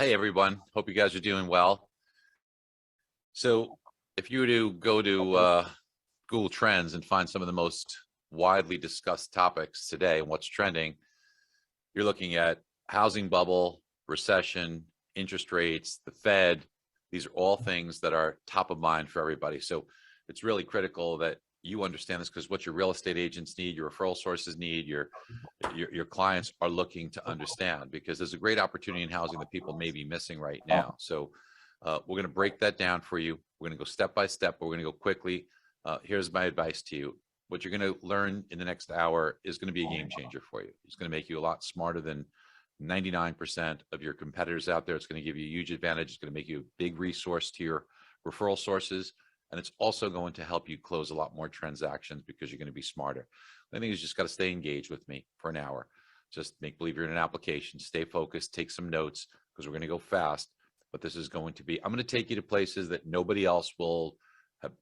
Hey everyone, hope you guys are doing well. So if you were to go to Google Trends and find some of the most widely discussed topics today and what's trending, you're looking at housing bubble, recession, interest rates, the Fed. These are all things that are top of mind for everybody. So it's really critical that you understand this, because what your real estate agents need, your referral sources need, your clients are looking to understand, because there's a great opportunity in housing that people may be missing right now. So we're going to break that down for you. We're going to go step by step, but we're going to go quickly. Here's my advice to you. What you're going to learn in the next hour is going to be a game changer for you. It's going to make you a lot smarter than 99% of your competitors out there. It's going to give you a huge advantage. It's going to make you a big resource to your referral sources. And it's also going to help you close a lot more transactions because you're going to be smarter. The thing is, you just got to stay engaged with me for an hour. Just make believe you're in an application, stay focused, take some notes, because we're going to go fast. But this is going to be, I'm going to take you to places that nobody else will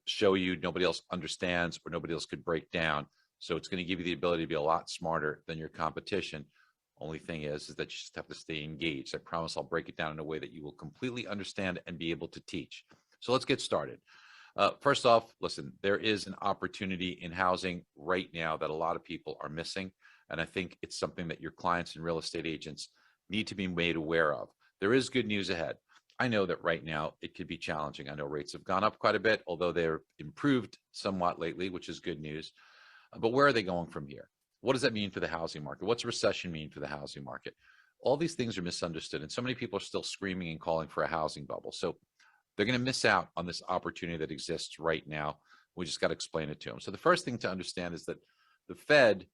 show you, nobody else understands, or nobody else could break down. So it's going to give you the ability to be a lot smarter than your competition. Only thing is that you just have to stay engaged. I promise I'll break it down in a way that you will completely understand and be able to teach. So let's get started. First off, listen, there is an opportunity in housing right now that a lot of people are missing. And I think it's something that your clients and real estate agents need to be made aware of. There is good news ahead. I know that right now it could be challenging. I know rates have gone up quite a bit, although they're improved somewhat lately, which is good news. But where are they going from here? What does that mean for the housing market? What's recession mean for the housing market? All these things are misunderstood. And so many people are still screaming and calling for a housing bubble. So they're going to miss out on this opportunity that exists right now. We just got to explain it to them. So the first thing to understand is that the Fed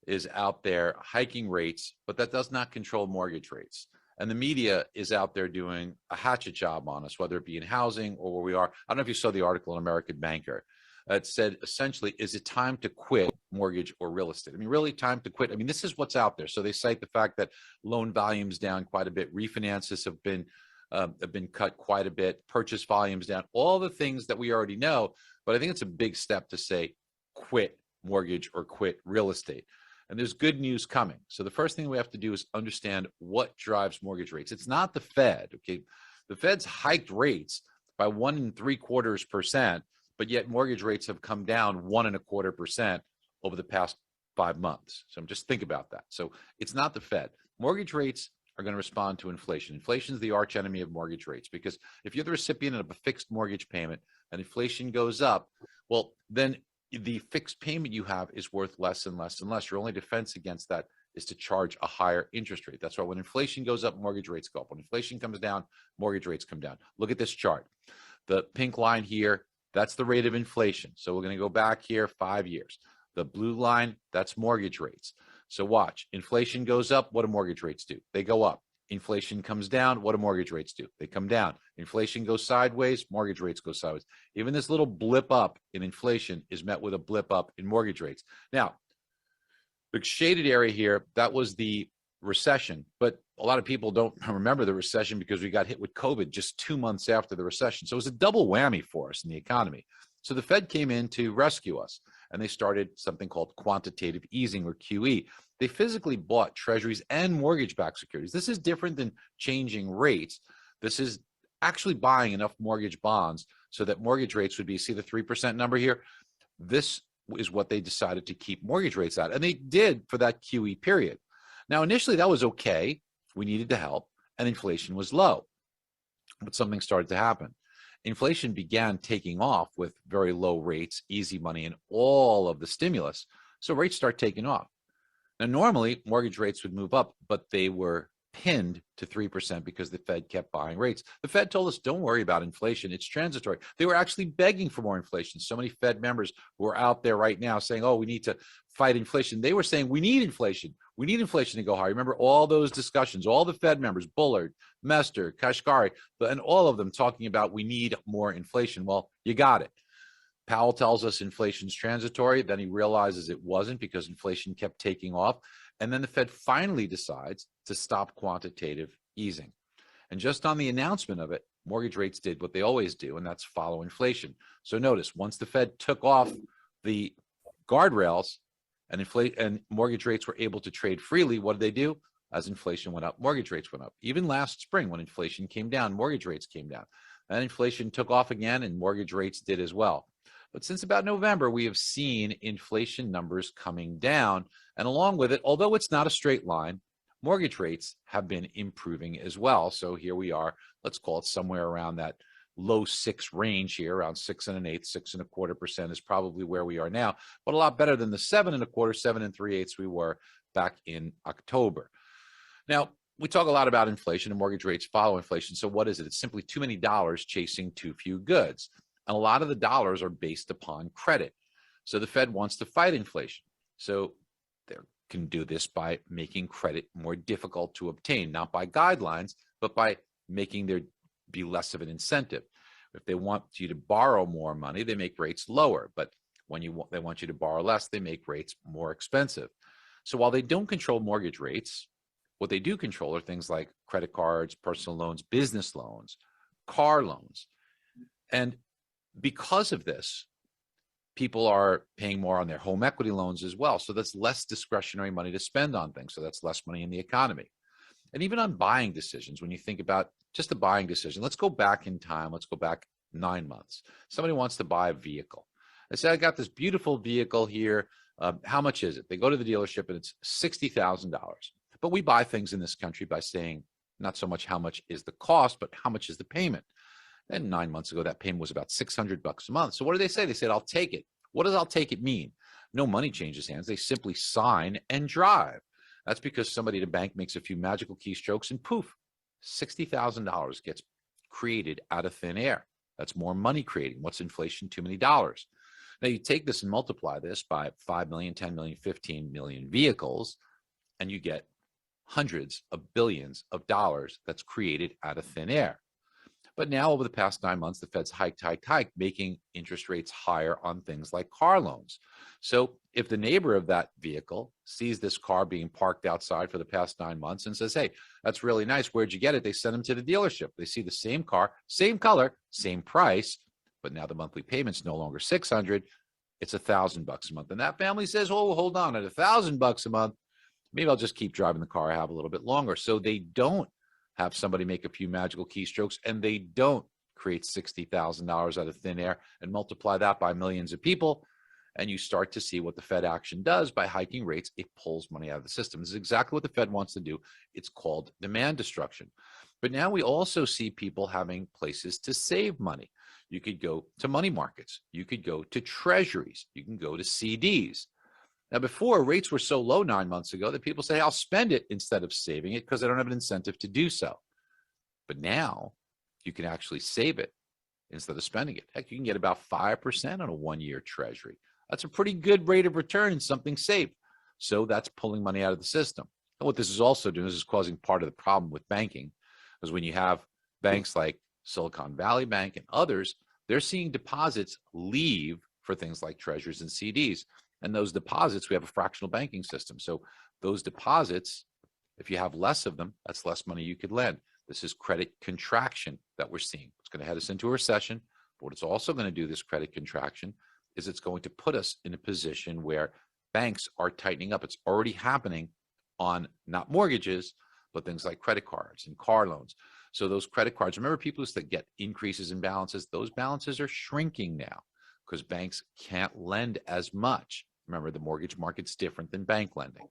is out there hiking rates, but that does not control mortgage rates. And the media is out there doing a hatchet job on us, whether it be in housing or where we are. I don't know if you saw the article in American Banker. It said, essentially, is it time to quit mortgage or real estate? I mean, really time to quit. I mean, this is what's out there. So they cite the fact that loan volumes down quite a bit. Refinances have been cut quite a bit. Purchase volumes down. All the things that we already know. But I think it's a big step to say quit mortgage or quit real estate. And there's good news coming. So the first thing we have to do is understand what drives mortgage rates. It's not the Fed, okay? The Fed's hiked rates by 1.75%, but yet mortgage rates have come down 1.25% over the past 5 months. So just think about that. So it's not the Fed. Mortgage rates are going to respond to inflation. Inflation is the arch enemy of mortgage rates, because if you're the recipient of a fixed mortgage payment and inflation goes up, well, then the fixed payment you have is worth less and less and less. Your only defense against that is to charge a higher interest rate. That's why when inflation goes up, mortgage rates go up. When inflation comes down, mortgage rates come down. Look at this chart. The pink line here, that's the rate of inflation. So we're going to go back here 5 years. The blue line, that's mortgage rates. So watch, inflation goes up, what do mortgage rates do? They go up. Inflation comes down, what do mortgage rates do? They come down. Inflation goes sideways, mortgage rates go sideways. Even this little blip up in inflation is met with a blip up in mortgage rates. Now, the shaded area here, that was the recession, but a lot of people don't remember the recession because we got hit with COVID just 2 months after the recession. So it was a double whammy for us in the economy. So the Fed came in to rescue us, and they started something called quantitative easing, or QE. They physically bought treasuries and mortgage-backed securities. This is different than changing rates. This is actually buying enough mortgage bonds so that mortgage rates would be, see the 3% number here? This is what they decided to keep mortgage rates at, and they did for that QE period. Now, initially, that was okay. We needed to help, and inflation was low. But something started to happen. Inflation began taking off with very low rates, easy money, and all of the stimulus. So rates start taking off. Now, normally, mortgage rates would move up, but they were pinned to 3% because the Fed kept buying rates. The Fed told us, don't worry about inflation. It's transitory. They were actually begging for more inflation. So many Fed members who are out there right now saying, oh, we need to fight inflation. They were saying, we need inflation. We need inflation to go higher. Remember all those discussions, all the Fed members, Bullard, Mester, Kashkari, and all of them talking about we need more inflation. Well, you got it. Powell tells us inflation's transitory. Then he realizes it wasn't because inflation kept taking off. And then the Fed finally decides to stop quantitative easing. And just on the announcement of it, mortgage rates did what they always do, and that's follow inflation. So notice, once the Fed took off the guardrails and mortgage rates were able to trade freely, what did they do? As inflation went up, mortgage rates went up. Even last spring, when inflation came down, mortgage rates came down. And inflation took off again, and mortgage rates did as well. But since about November, we have seen inflation numbers coming down. And along with it, although it's not a straight line, mortgage rates have been improving as well. So here we are, let's call it somewhere around that low 6 range here, around 6 1/8, 6.25% is probably where we are now, but a lot better than the 7.25, 7 3/8 we were back in October. Now, we talk a lot about inflation, and mortgage rates follow inflation. So what is it? It's simply too many dollars chasing too few goods. And a lot of the dollars are based upon credit. So the Fed wants to fight inflation. So they can do this by making credit more difficult to obtain, not by guidelines, but by making there be less of an incentive. If they want you to borrow more money, they make rates lower. But when they want you to borrow less, they make rates more expensive. So while they don't control mortgage rates, what they do control are things like credit cards, personal loans, business loans, car loans. And because of this, people are paying more on their home equity loans as well. So that's less discretionary money to spend on things. So that's less money in the economy. And even on buying decisions, when you think about just a buying decision, let's go back in time. Let's go back 9 months. Somebody wants to buy a vehicle. They say, I got this beautiful vehicle here. How much is it? They go to the dealership and it's $60,000. But we buy things in this country by saying not so much how much is the cost, but how much is the payment. And 9 months ago, that payment was about $600 a month. So what do they say? They said, I'll take it. What does I'll take it mean? No money changes hands. They simply sign and drive. That's because somebody at a bank makes a few magical keystrokes and poof, $60,000 gets created out of thin air. That's more money creating. What's inflation? Too many dollars. Now you take this and multiply this by 5 million, 10 million, 15 million vehicles, and you get hundreds of billions of dollars that's created out of thin air. But now over the past 9 months, the Fed's hiked, making interest rates higher on things like car loans. So if the neighbor of that vehicle sees this car being parked outside for the past 9 months and says, hey, that's really nice, where'd you get it? They send them to the dealership. They see the same car, same color, same price, but now the monthly payment's no longer $600, it's $1,000 a month. And that family says, oh, hold on, at $1,000 a month, maybe I'll just keep driving the car I have a little bit longer. So they don't have somebody make a few magical keystrokes, and they don't create $60,000 out of thin air and multiply that by millions of people. And you start to see what the Fed action does by hiking rates. It pulls money out of the system. This is exactly what the Fed wants to do. It's called demand destruction. But now we also see people having places to save money. You could go to money markets. You could go to treasuries. You can go to CDs. Now, before, rates were so low 9 months ago that people say, I'll spend it instead of saving it because I don't have an incentive to do so. But now you can actually save it instead of spending it. Heck, you can get about 5% on a 1-year treasury. That's a pretty good rate of return and something safe. So that's pulling money out of the system. And what this is also doing is causing part of the problem with banking, because when you have banks like Silicon Valley Bank and others, they're seeing deposits leave for things like treasuries and CDs. And those deposits, we have a fractional banking system. So those deposits, if you have less of them, that's less money you could lend. This is credit contraction that we're seeing. It's going to head us into a recession. But what it's also going to do, this credit contraction, is it's going to put us in a position where banks are tightening up. It's already happening on not mortgages, but things like credit cards and car loans. So those credit cards, remember people used to get increases in balances. Those balances are shrinking now because banks can't lend as much. Remember, the mortgage market's different than bank lending.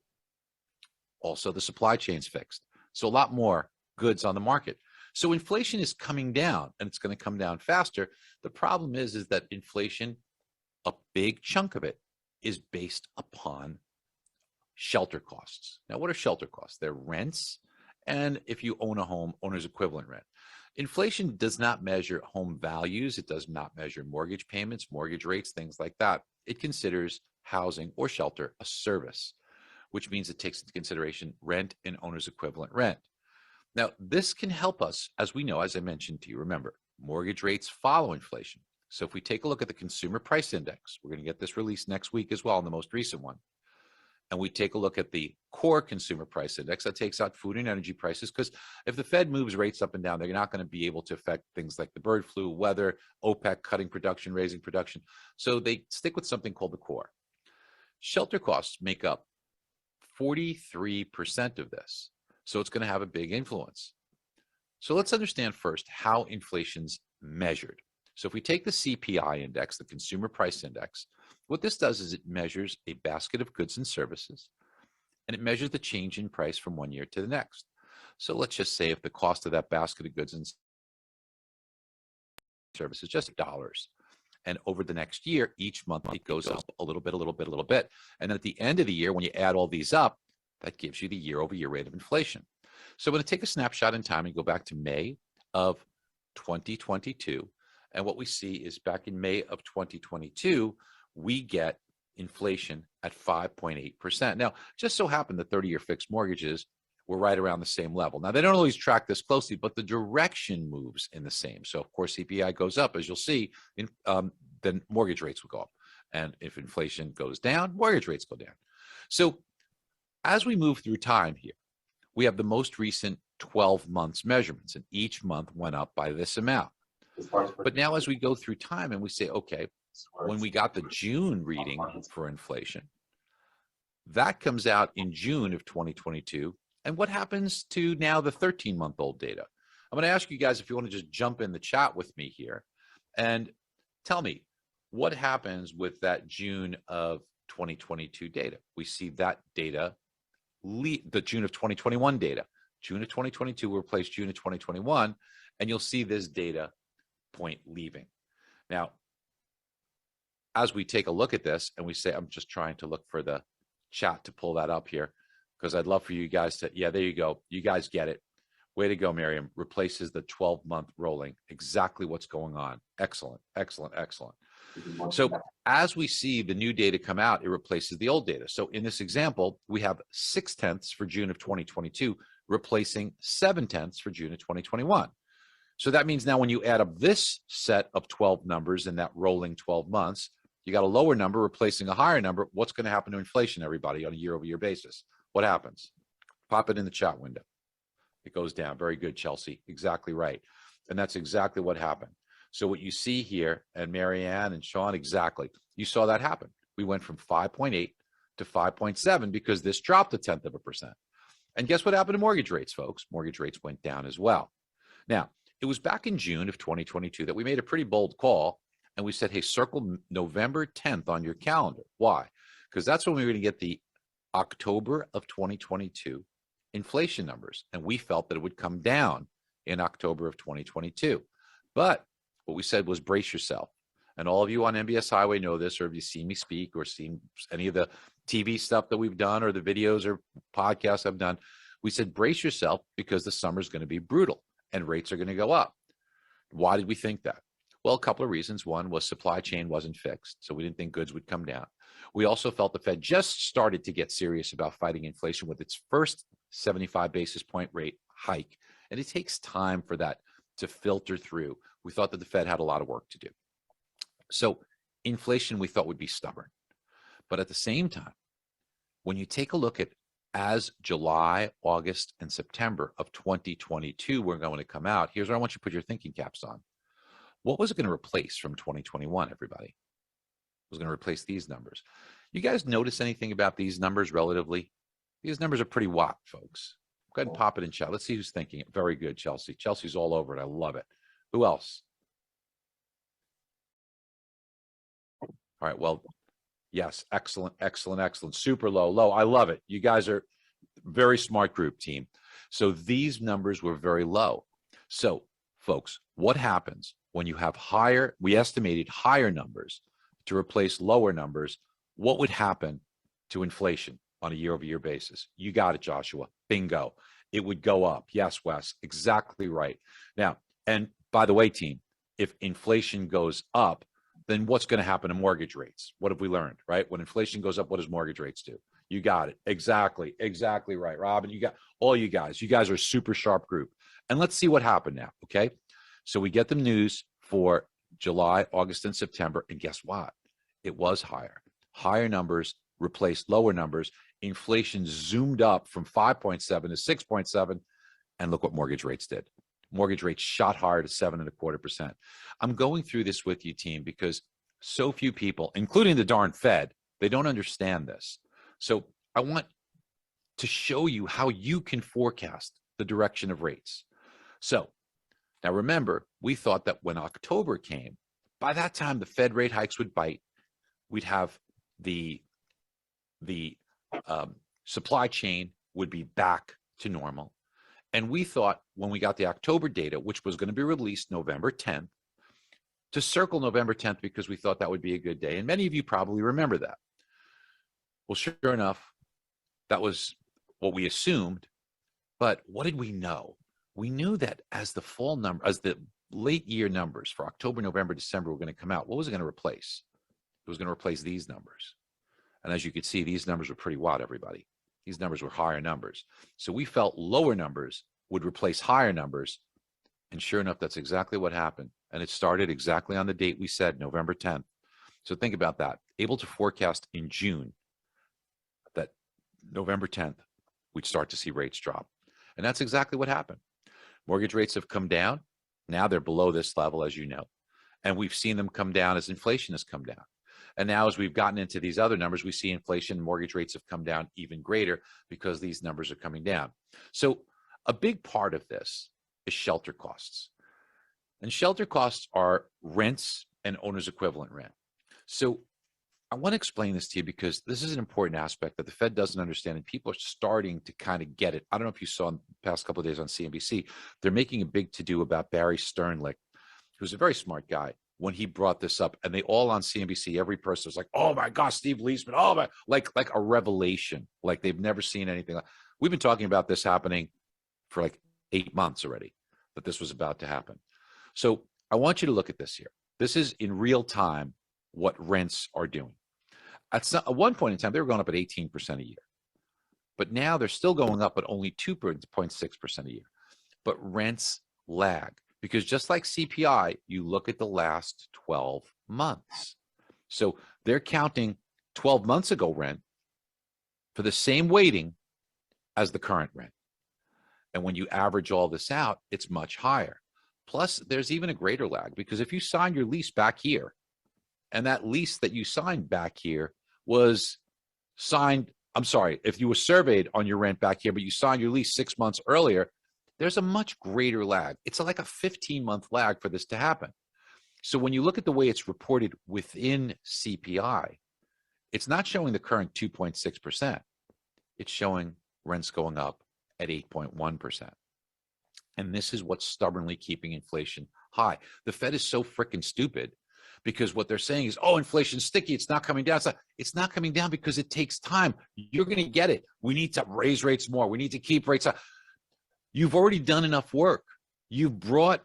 Also, the supply chain's fixed. So a lot more goods on the market. So inflation is coming down, and it's going to come down faster. The problem is that inflation, a big chunk of it, is based upon shelter costs. Now, what are shelter costs? They're rents, and if you own a home, owner's equivalent rent. Inflation does not measure home values. It does not measure mortgage payments, mortgage rates, things like that. It considers housing or shelter a service, which means it takes into consideration rent and owner's equivalent rent. Now, this can help us, as we know, as I mentioned to you, remember, mortgage rates follow inflation. So if we take a look at the consumer price index, we're going to get this released next week as well, in the most recent one. And we take a look at the core consumer price index that takes out food and energy prices, because if the Fed moves rates up and down, they're not going to be able to affect things like the bird flu, weather, OPEC cutting production, raising production. So they stick with something called the core. Shelter costs make up 43% of this. So it's going to have a big influence. So let's understand first how inflation's measured. So if we take the CPI index, the Consumer Price Index, what this does is it measures a basket of goods and services, and it measures the change in price from one year to the next. So let's just say if the cost of that basket of goods and services is just dollars, and over the next year, each month it goes up a little bit, a little bit, a little bit. And then at the end of the year, when you add all these up, that gives you the year-over-year rate of inflation. So I'm going to take a snapshot in time and go back to May of 2022. And what we see is back in May of 2022, we get inflation at 5.8%. Now, just so happened the 30-year fixed mortgages were right around the same level. Now, they don't always track this closely, but the direction moves in the same. So, of course, CPI goes up, as you'll see, then mortgage rates will go up. And if inflation goes down, mortgage rates go down. So as we move through time here, we have the most recent 12 months measurements, and each month went up by this amount. But now as we go through time and we say, okay, when we got the June reading for inflation, that comes out in June of 2022. And what happens to now the 13-month-old data? I'm going to ask you guys if you want to just jump in the chat with me here and tell me what happens with that June of 2022 data. We see that data, the June of 2021 data. June of 2022 will replace June of 2021, and you'll see this data point leaving. Now, as we take a look at this and we say, I'm just trying to look for the chat to pull that up here, because I'd love for you guys to, yeah, there you go. You guys get it. Way to go, Miriam. Replaces the 12-month rolling. Exactly what's going on. Excellent, excellent, excellent. So as we see the new data come out, it replaces the old data. So in this example, we have 0.6 for June of 2022, replacing 0.7 for June of 2021. So that means now when you add up this set of 12 numbers in that rolling 12 months, you got a lower number replacing a higher number. What's going to happen to inflation, everybody, on a year-over-year basis? What happens? Pop it in the chat window. It goes down. Very good, Chelsea. Exactly right. And that's exactly what happened. So what you see here, and Marianne and Sean, exactly, you saw that happen. We went from 5.8 to 5.7 because this dropped 0.1%. And guess what happened to mortgage rates, folks? Mortgage rates went down as well. Now, it was back in June of 2022 that we made a pretty bold call, and we said, hey, circle November 10th on your calendar. Why? Because that's when we were going to get the October of 2022 inflation numbers, and we felt that it would come down in October of 2022. But what we said was brace yourself. And all of you on MBS Highway know this, or if you've seen me speak or seen any of the TV stuff that we've done or the videos or podcasts I've done, we said brace yourself because the summer's going to be brutal and rates are going to go up. Why did we think that? Well, a couple of reasons. One was supply chain wasn't fixed, so we didn't think goods would come down. We also felt the Fed just started to get serious about fighting inflation with its first 75 basis point rate hike, and it takes time for that to filter through. We thought that the Fed had a lot of work to do. So inflation we thought would be stubborn. But at the same time, when you take a look at as July, August, and September of 2022 were going to come out, here's where I want you to put your thinking caps on. What was it going to replace from 2021, everybody? It was going to replace these numbers. You guys notice anything about these numbers relatively? These numbers are pretty whack, folks. Go ahead and pop it in chat. Let's see who's thinking it. Very good, Chelsea. Chelsea's all over it. I love it. Who else? All right, well, yes, excellent, excellent, excellent. Super low, low. I love it. You guys are very smart group, team. So these numbers were very low. So, folks, what happens when you have higher, we estimated higher numbers to replace lower numbers? What would happen to inflation on a year-over-year basis? You got it, Joshua. Bingo. It would go up. Yes, Wes, exactly right. Now, and by the way, team, if inflation goes up, then what's going to happen to mortgage rates? What have we learned, right? When inflation goes up, what does mortgage rates do? You got it. Exactly. Exactly right. Robin, you got all you guys. You guys are a super sharp group. And let's see what happened now, okay? So we get the news for July, August, and September, and guess what? It was higher. Higher numbers replaced lower numbers. Inflation zoomed up from 5.7 to 6.7, and look what mortgage rates did. Mortgage rates shot higher to 7.25%. I'm going through this with you, team, because so few people, including the darn Fed, they don't understand this. So I want to show you how you can forecast the direction of rates. So now remember, we thought that when October came, by that time the Fed rate hikes would bite. We'd have the supply chain would be back to normal. And we thought when we got the October data, which was going to be released November 10th, to circle November 10th because we thought that would be a good day. And many of you probably remember that. Well, sure enough, that was what we assumed. But what did we know? We knew that as the fall number, as the late year numbers for October, November, December were going to come out, what was it going to replace? It was going to replace these numbers. And as you could see, these numbers were pretty wild, everybody. These numbers were higher numbers. So we felt lower numbers would replace higher numbers. And sure enough, that's exactly what happened. And it started exactly on the date we said, November 10th. So think about that. Able to forecast in June that November 10th, we'd start to see rates drop. And that's exactly what happened. Mortgage rates have come down. Now they're below this level, as you know. And we've seen them come down as inflation has come down. And now as we've gotten into these other numbers, we see inflation, mortgage rates have come down even greater because these numbers are coming down. So a big part of this is shelter costs. And shelter costs are rents and owner's equivalent rent. So I want to explain this to you because this is an important aspect that the Fed doesn't understand, and people are starting to kind of get it. I don't know if you saw in the past couple of days on CNBC, they're making a big to-do about Barry Sternlicht, who's a very smart guy, when he brought this up. And they all on CNBC, every person was like, oh my gosh, Steve Leisman, oh my, like a revelation, like they've never seen anything. We've been talking about this happening for like 8 months already, that this was about to happen. So I want you to look at this here. This is in real time what rents are doing. At one point in time, they were going up at 18% a year. But now they're still going up at only 2.6% a year. But rents lag because just like CPI, you look at the last 12 months. So they're counting 12 months ago rent for the same weighting as the current rent. And when you average all this out, it's much higher. Plus, there's even a greater lag because if you sign your lease back here, and that lease that you signed back here was signed, I'm sorry, if you were surveyed on your rent back here, but you signed your lease 6 months earlier, there's a much greater lag. It's like a 15-month lag for this to happen. So when you look at the way it's reported within CPI, it's not showing the current 2.6%. It's showing rents going up at 8.1%. And this is what's stubbornly keeping inflation high. The Fed is so freaking stupid because what they're saying is, oh, inflation's sticky. It's not coming down. It's not coming down because it takes time. You're going to get it. We need to raise rates more. We need to keep rates up. You've already done enough work. You've brought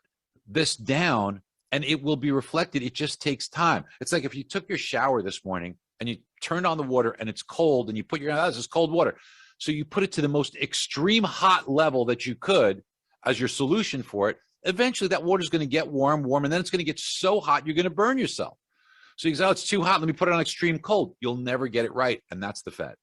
this down and it will be reflected. It just takes time. It's like if you took your shower this morning and you turned on the water and it's cold and you put your, this is cold water. So you put it to the most extreme hot level that you could as your solution for it. Eventually that water is going to get warm, and then it's going to get so hot you're going to burn yourself. So you say, oh, it's too hot. Let me put it on extreme cold. You'll never get it right. And that's the Fed.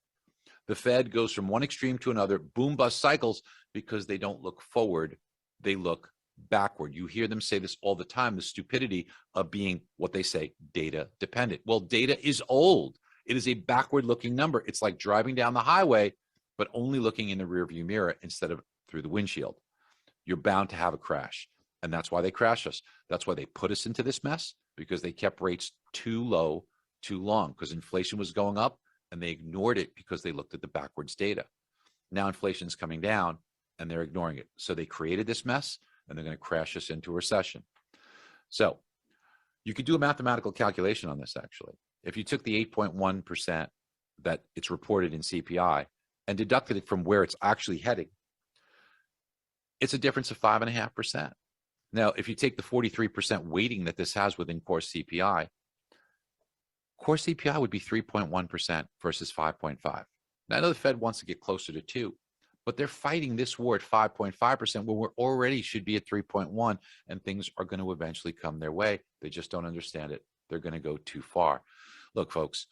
The Fed goes from one extreme to another, boom bust cycles, because they don't look forward. They look backward. You hear them say this all the time, the stupidity of being what they say data dependent. Well, data is old. It is a backward looking number. It's like driving down the highway, but only looking in the rearview mirror instead of through the windshield. You're bound to have a crash. And that's why they crash us. That's why they put us into this mess, because they kept rates too low, too long, because inflation was going up and they ignored it because they looked at the backwards data. Now inflation's coming down and they're ignoring it. So they created this mess and they're going to crash us into a recession. So you could do a mathematical calculation on this, actually. If you took the 8.1% that it's reported in CPI and deducted it from where it's actually heading, it's a difference of 5.5%. Now, if you take the 43% weighting that this has within core CPI would be 3.1% versus 5.5. Now, I know the Fed wants to get closer to 2, but they're fighting this war at 5.5% when we're already should be at 3.1, and things are going to eventually come their way. They just don't understand it. They're going to go too far. Look, folks,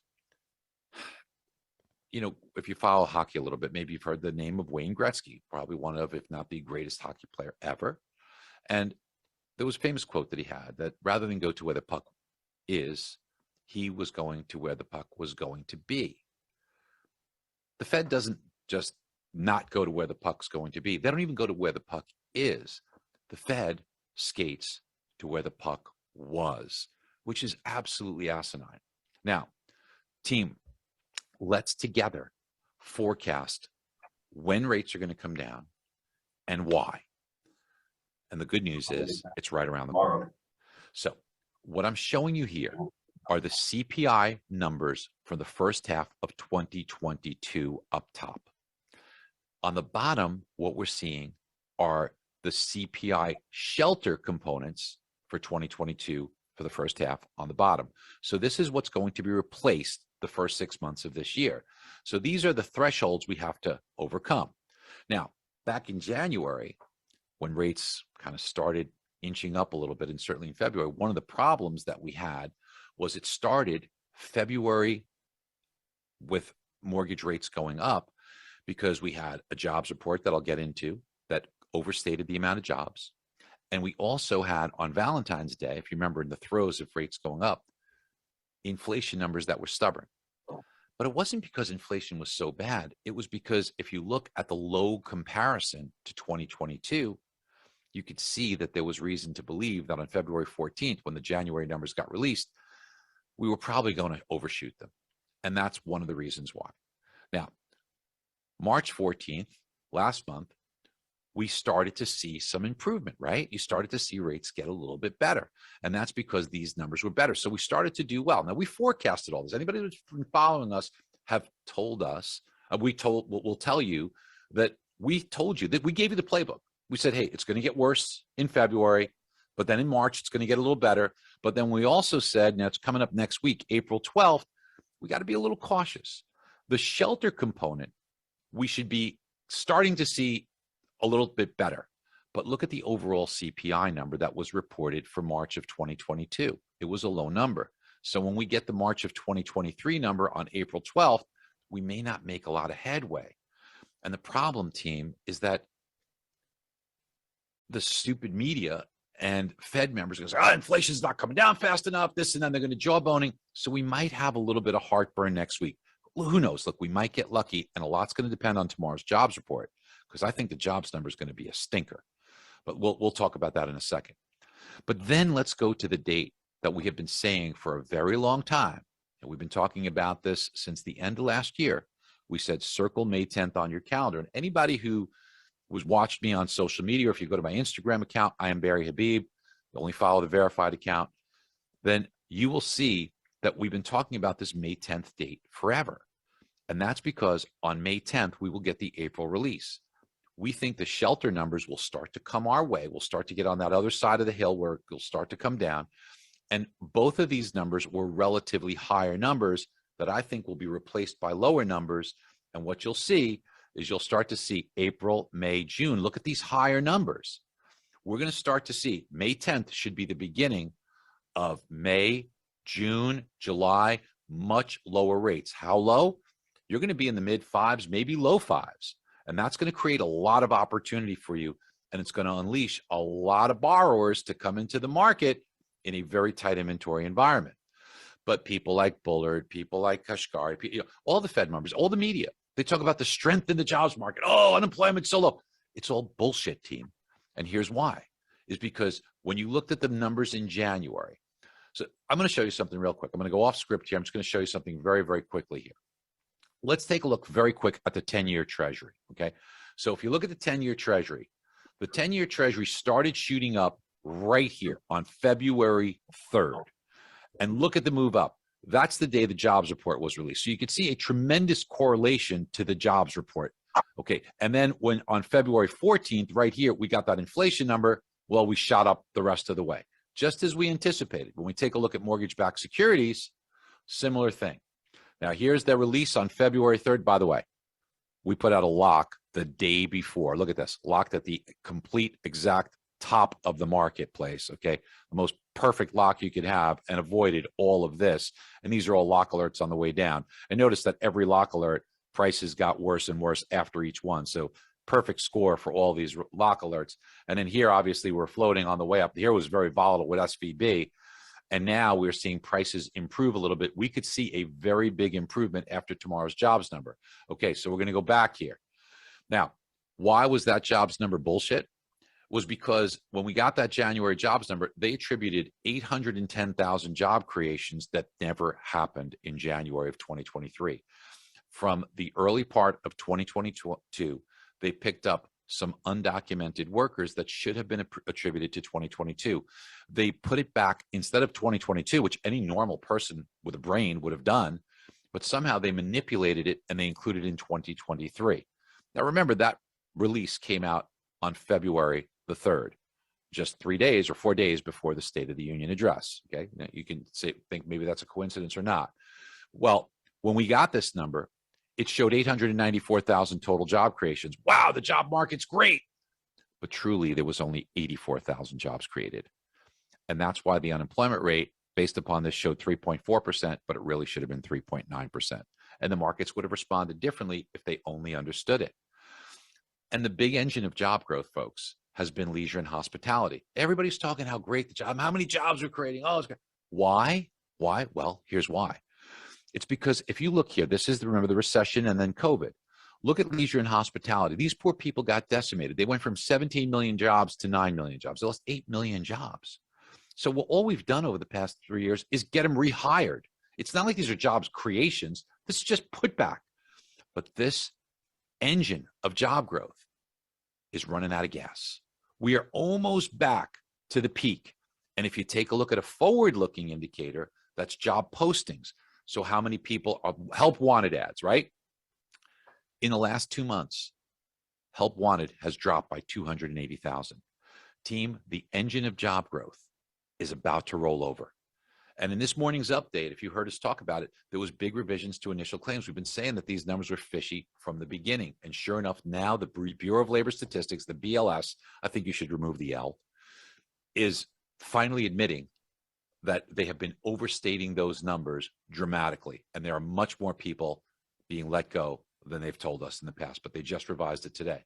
you know, if you follow hockey a little bit, maybe you've heard the name of Wayne Gretzky, probably one of, if not the greatest hockey player ever. And there was a famous quote that he had that rather than go to where the puck is, he was going to where the puck was going to be. The Fed doesn't just not go to where the puck's going to be. They don't even go to where the puck is. The Fed skates to where the puck was, which is absolutely asinine. Now, team, let's together forecast when rates are going to come down and why. And the good news is it's right around the corner. So what I'm showing you here are the CPI numbers for the first half of 2022 up top. On the bottom, what we're seeing are the CPI shelter components for 2022 for the first half on the bottom. So this is what's going to be replaced the first 6 months of this year. So these are the thresholds we have to overcome. Now, back in January, when rates kind of started inching up a little bit, and certainly in February, one of the problems that we had was it started February with mortgage rates going up because we had a jobs report that I'll get into that overstated the amount of jobs. And we also had on Valentine's Day, if you remember in the throes of rates going up, inflation numbers that were stubborn. But it wasn't because inflation was so bad. It was because if you look at the low comparison to 2022, you could see that there was reason to believe that on February 14th, when the January numbers got released, we were probably going to overshoot them. And that's one of the reasons why. Now, March 14th, last month, we started to see some improvement, right? You started to see rates get a little bit better. And that's because these numbers were better. So we started to do well. Now, we forecasted all this. Anybody who's been following us have told us, we'll tell you that we told you that we gave you the playbook. We said, hey, it's going to get worse in February, but then in March, it's going to get a little better. But then we also said, now it's coming up next week, April 12th, we got to be a little cautious. The shelter component, we should be starting to see a little bit better. But look at the overall CPI number that was reported for March of 2022. It was a low number. So when we get the March of 2023 number on April 12th, we may not make a lot of headway. And the problem, team, is that the stupid media and Fed members are going to say, inflation's not coming down fast enough, this and then they're going to jawboning. So we might have a little bit of heartburn next week. Well, who knows? Look, we might get lucky, and a lot's going to depend on tomorrow's jobs report, because I think the jobs number is going to be a stinker. But we'll talk about that in a second. But then let's go to the date that we have been saying for a very long time, and we've been talking about this since the end of last year. We said circle May 10th on your calendar. And anybody who was watched me on social media, or if you go to my Instagram account, I am Barry Habib, you only follow the verified account, then you will see that we've been talking about this May 10th date forever. And that's because on May 10th, we will get the April release. We think the shelter numbers will start to come our way. We'll start to get on that other side of the hill where it'll start to come down. And both of these numbers were relatively higher numbers that I think will be replaced by lower numbers. And what you'll see is you'll start to see April, May, June. Look at these higher numbers. We're going to start to see May 10th should be the beginning of May, June, July, much lower rates. How low? You're going to be in the mid fives, maybe low fives. And that's going to create a lot of opportunity for you. And it's going to unleash a lot of borrowers to come into the market in a very tight inventory environment. But people like Bullard, people like Kashkari, all the Fed members, all the media, they talk about the strength in the jobs market. Oh, unemployment's so low. It's all bullshit, team. And here's why. Is because when you looked at the numbers in January, so I'm going to show you something real quick. I'm going to go off script here. I'm just going to show you something very, very quickly here. Let's take a look very quick at the 10-year Treasury, okay? So if you look at the 10-year Treasury, the 10-year Treasury started shooting up right here on February 3rd. And look at the move up. That's the day the jobs report was released. So you can see a tremendous correlation to the jobs report, okay? And then when on February 14th, right here, we got that inflation number, well, we shot up the rest of the way, just as we anticipated. When we take a look at mortgage-backed securities, similar thing. Now, here's their release on February 3rd. By the way, we put out a lock the day before. Look at this, locked at the complete exact top of the marketplace, okay? The most perfect lock you could have, and avoided all of this. And these are all lock alerts on the way down. And notice that every lock alert, prices got worse and worse after each one. So perfect score for all these lock alerts. And then here, obviously, we're floating on the way up. Here was very volatile with SVB. And now we're seeing prices improve a little bit. We could see a very big improvement after tomorrow's jobs number. Okay, so we're going to go back here. Now, why was that jobs number bullshit? Was because when we got that January jobs number, they attributed 810,000 job creations that never happened in January of 2023. From the early part of 2022, they picked up some undocumented workers that should have been attributed to 2022. They put it back instead of 2022, which any normal person with a brain would have done, but somehow they manipulated it and they included it in 2023. Now, remember that release came out on February the 3rd, just 3 days or 4 days before the State of the Union address. Okay, now you can think maybe that's a coincidence or not. Well, when we got this number, it showed 894,000 total job creations. Wow, the job market's great. But truly, there was only 84,000 jobs created. And that's why the unemployment rate, based upon this, showed 3.4%, but it really should have been 3.9%. And the markets would have responded differently if they only understood it. And the big engine of job growth, folks, has been leisure and hospitality. Everybody's talking how great the job, how many jobs we're creating. Oh, it's great. Why? Why? Well, here's why. It's because if you look here, this is, remember, the recession and then COVID. Look at leisure and hospitality. These poor people got decimated. They went from 17 million jobs to 9 million jobs. They lost 8 million jobs. So all we've done over the past 3 years is get them rehired. It's not like these are jobs creations. This is just put back. But this engine of job growth is running out of gas. We are almost back to the peak. And if you take a look at a forward-looking indicator, that's job postings. So how many people are help wanted ads, right? In the last 2 months, help wanted has dropped by 280,000. Team, the engine of job growth is about to roll over. And in this morning's update, if you heard us talk about it, there was big revisions to initial claims. We've been saying that these numbers were fishy from the beginning. And sure enough, now the Bureau of Labor Statistics, the BLS, I think you should remove the L, is finally admitting that they have been overstating those numbers dramatically. And there are much more people being let go than they've told us in the past, but they just revised it today.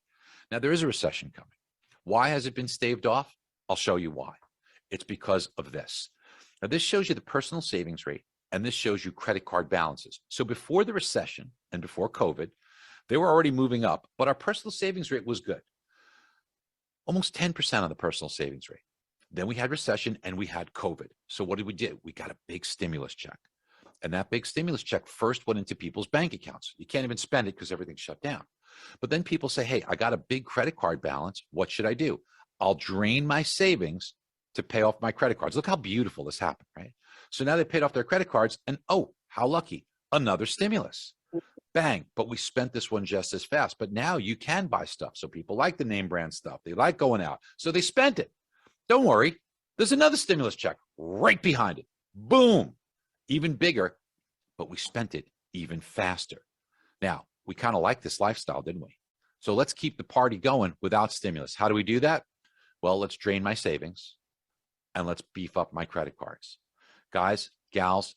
Now, there is a recession coming. Why has it been staved off? I'll show you why. It's because of this. Now, this shows you the personal savings rate, and this shows you credit card balances. So before the recession and before COVID, they were already moving up, but our personal savings rate was good. Almost 10% on the personal savings rate. Then we had recession and we had COVID. So what did we do? We got a big stimulus check. And that big stimulus check first went into people's bank accounts. You can't even spend it because everything's shut down. But then people say, hey, I got a big credit card balance. What should I do? I'll drain my savings to pay off my credit cards. Look how beautiful this happened, right? So now they paid off their credit cards and, oh, how lucky, another stimulus. Bang, but we spent this one just as fast. But now you can buy stuff. So people like the name brand stuff. They like going out. So they spent it. Don't worry, there's another stimulus check right behind it. Boom, even bigger, but we spent it even faster. Now, we kind of like this lifestyle, didn't we? So let's keep the party going without stimulus. How do we do that? Well, let's drain my savings and let's beef up my credit cards. Guys, gals,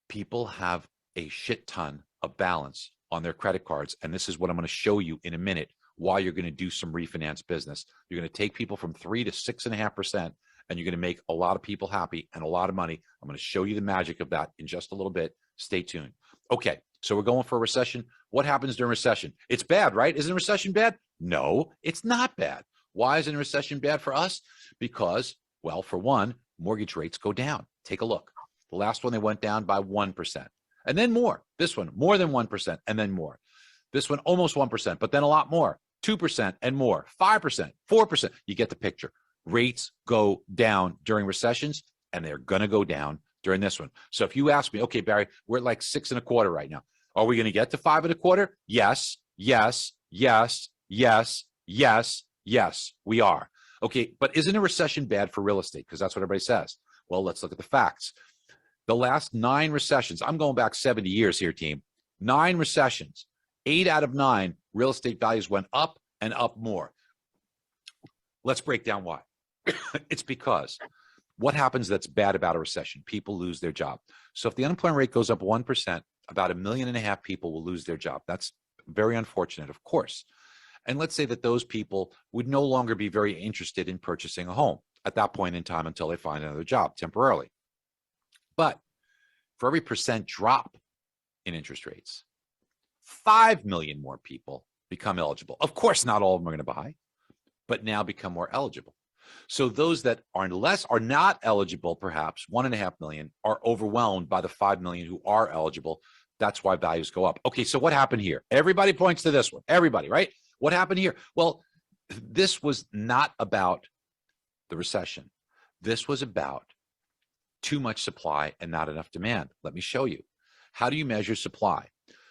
people have a shit ton of balance on their credit cards. And this is what I'm going to show you in a minute, why you're going to do some refinance business. You're going to take people from 3 to 6.5%, and you're going to make a lot of people happy and a lot of money. I'm going to show you the magic of that in just a little bit. Stay tuned. Okay, so we're going for a recession. What happens during recession? It's bad, right? Isn't a recession bad? No, it's not bad. Why isn't a recession bad for us? Because, well, for one, mortgage rates go down. Take a look. The last one, they went down by 1%. And then more. This one, more than 1%, and then more. This one, almost 1%, but then a lot more. 2% and more, 5%, 4%. You get the picture. Rates go down during recessions, and they're going to go down during this one. So if you ask me, okay, Barry, we're at like 6.25 right now. Are we going to get to 5.25? Yes, yes, yes, yes, yes, yes, we are. Okay, but isn't a recession bad for real estate? Because that's what everybody says. Well, let's look at the facts. The last 9 recessions, I'm going back 70 years here, team. 9 recessions, 8 out of 9, real estate values went up and up more. Let's break down why. It's because what happens that's bad about a recession? People lose their job. So if the unemployment rate goes up 1%, about 1.5 million people will lose their job. That's very unfortunate, of course. And let's say that those people would no longer be very interested in purchasing a home at that point in time until they find another job temporarily. But for every percent drop in interest rates, 5 million more people become eligible. Of course, not all of them are going to buy, but now become more eligible. So those that are not eligible, perhaps 1.5 million, are overwhelmed by the 5 million who are eligible. That's why values go up. Okay, so what happened here? Everybody points to this one. Everybody, right? What happened here? Well, this was not about the recession. This was about too much supply and not enough demand. Let me show you. How do you measure supply?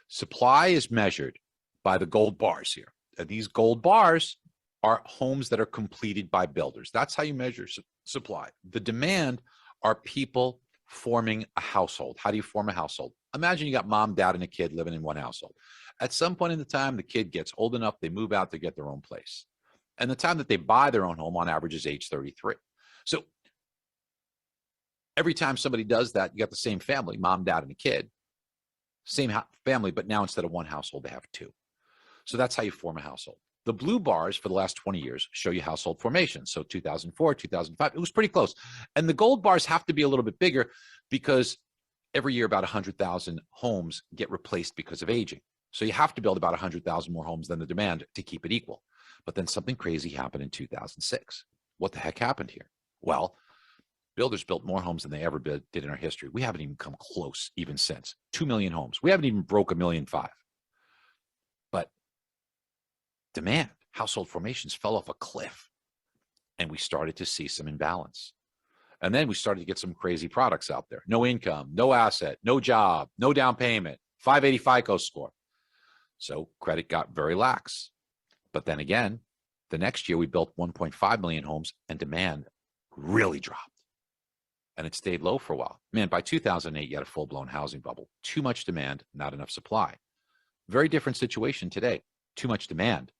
Supply is measured by the gold bars here. And these gold bars are homes that are completed by builders. That's how you measure supply. The demand are people forming a household. How do you form a household? Imagine you got mom, dad, and a kid living in one household. At some point in the time, the kid gets old enough, they move out, they get their own place. And the time that they buy their own home on average is age 33. So every time somebody does that, you got the same family, mom, dad, and a kid. Same family, but now instead of one household, they have two. So that's how you form a household. The blue bars for the last 20 years show you household formation. So 2004, 2005, it was pretty close. And the gold bars have to be a little bit bigger because every year about 100,000 homes get replaced because of aging. So you have to build about 100,000 more homes than the demand to keep it equal. But then something crazy happened in 2006. What the heck happened here? Well, builders built more homes than they ever did in our history. We haven't even come close even since. 2 million homes. We haven't even broke 1.5 million. But demand, household formations fell off a cliff. And we started to see some imbalance. And then we started to get some crazy products out there. No income, no asset, no job, no down payment, 580 FICO score. So credit got very lax. But then again, the next year we built 1.5 million homes and demand really dropped. And it stayed low for a while. Man, by 2008, you had a full-blown housing bubble. Too much demand, not enough supply. Very different situation today. Too much demand,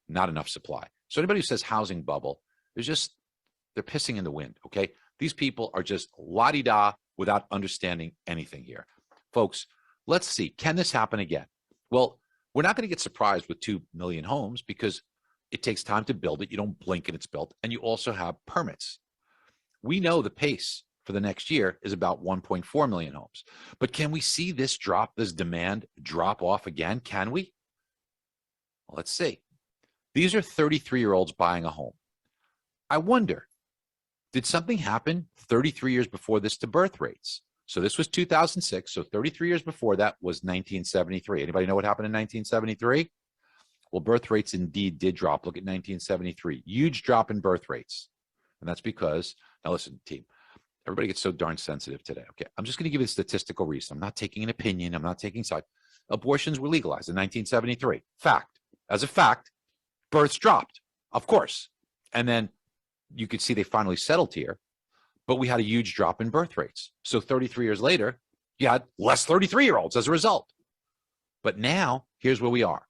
not enough supply. So anybody who says housing bubble, they're pissing in the wind, okay? These people are just la-di-da without understanding anything here. Folks, let's see, can this happen again? Well, we're not going to get surprised with 2 million homes because it takes time to build it. You don't blink and it's built. And you also have permits. We know the pace for the next year is about 1.4 million homes. But can we see this demand drop off again? Can we? Well, let's see. These are 33-year-olds buying a home. I wonder, did something happen 33 years before this to birth rates? So this was 2006. So 33 years before that was 1973. Anybody know what happened in 1973? Well, birth rates indeed did drop. Look at 1973. Huge drop in birth rates. And that's because, now listen, team, everybody gets so darn sensitive today. Okay, I'm just going to give you a statistical reason. I'm not taking an opinion. I'm not taking side. Abortions were legalized in 1973. Fact. As a fact, births dropped, of course. And then you could see they finally settled here, but we had a huge drop in birth rates. So 33 years later, you had less 33-year-olds as a result. But now, here's where we are.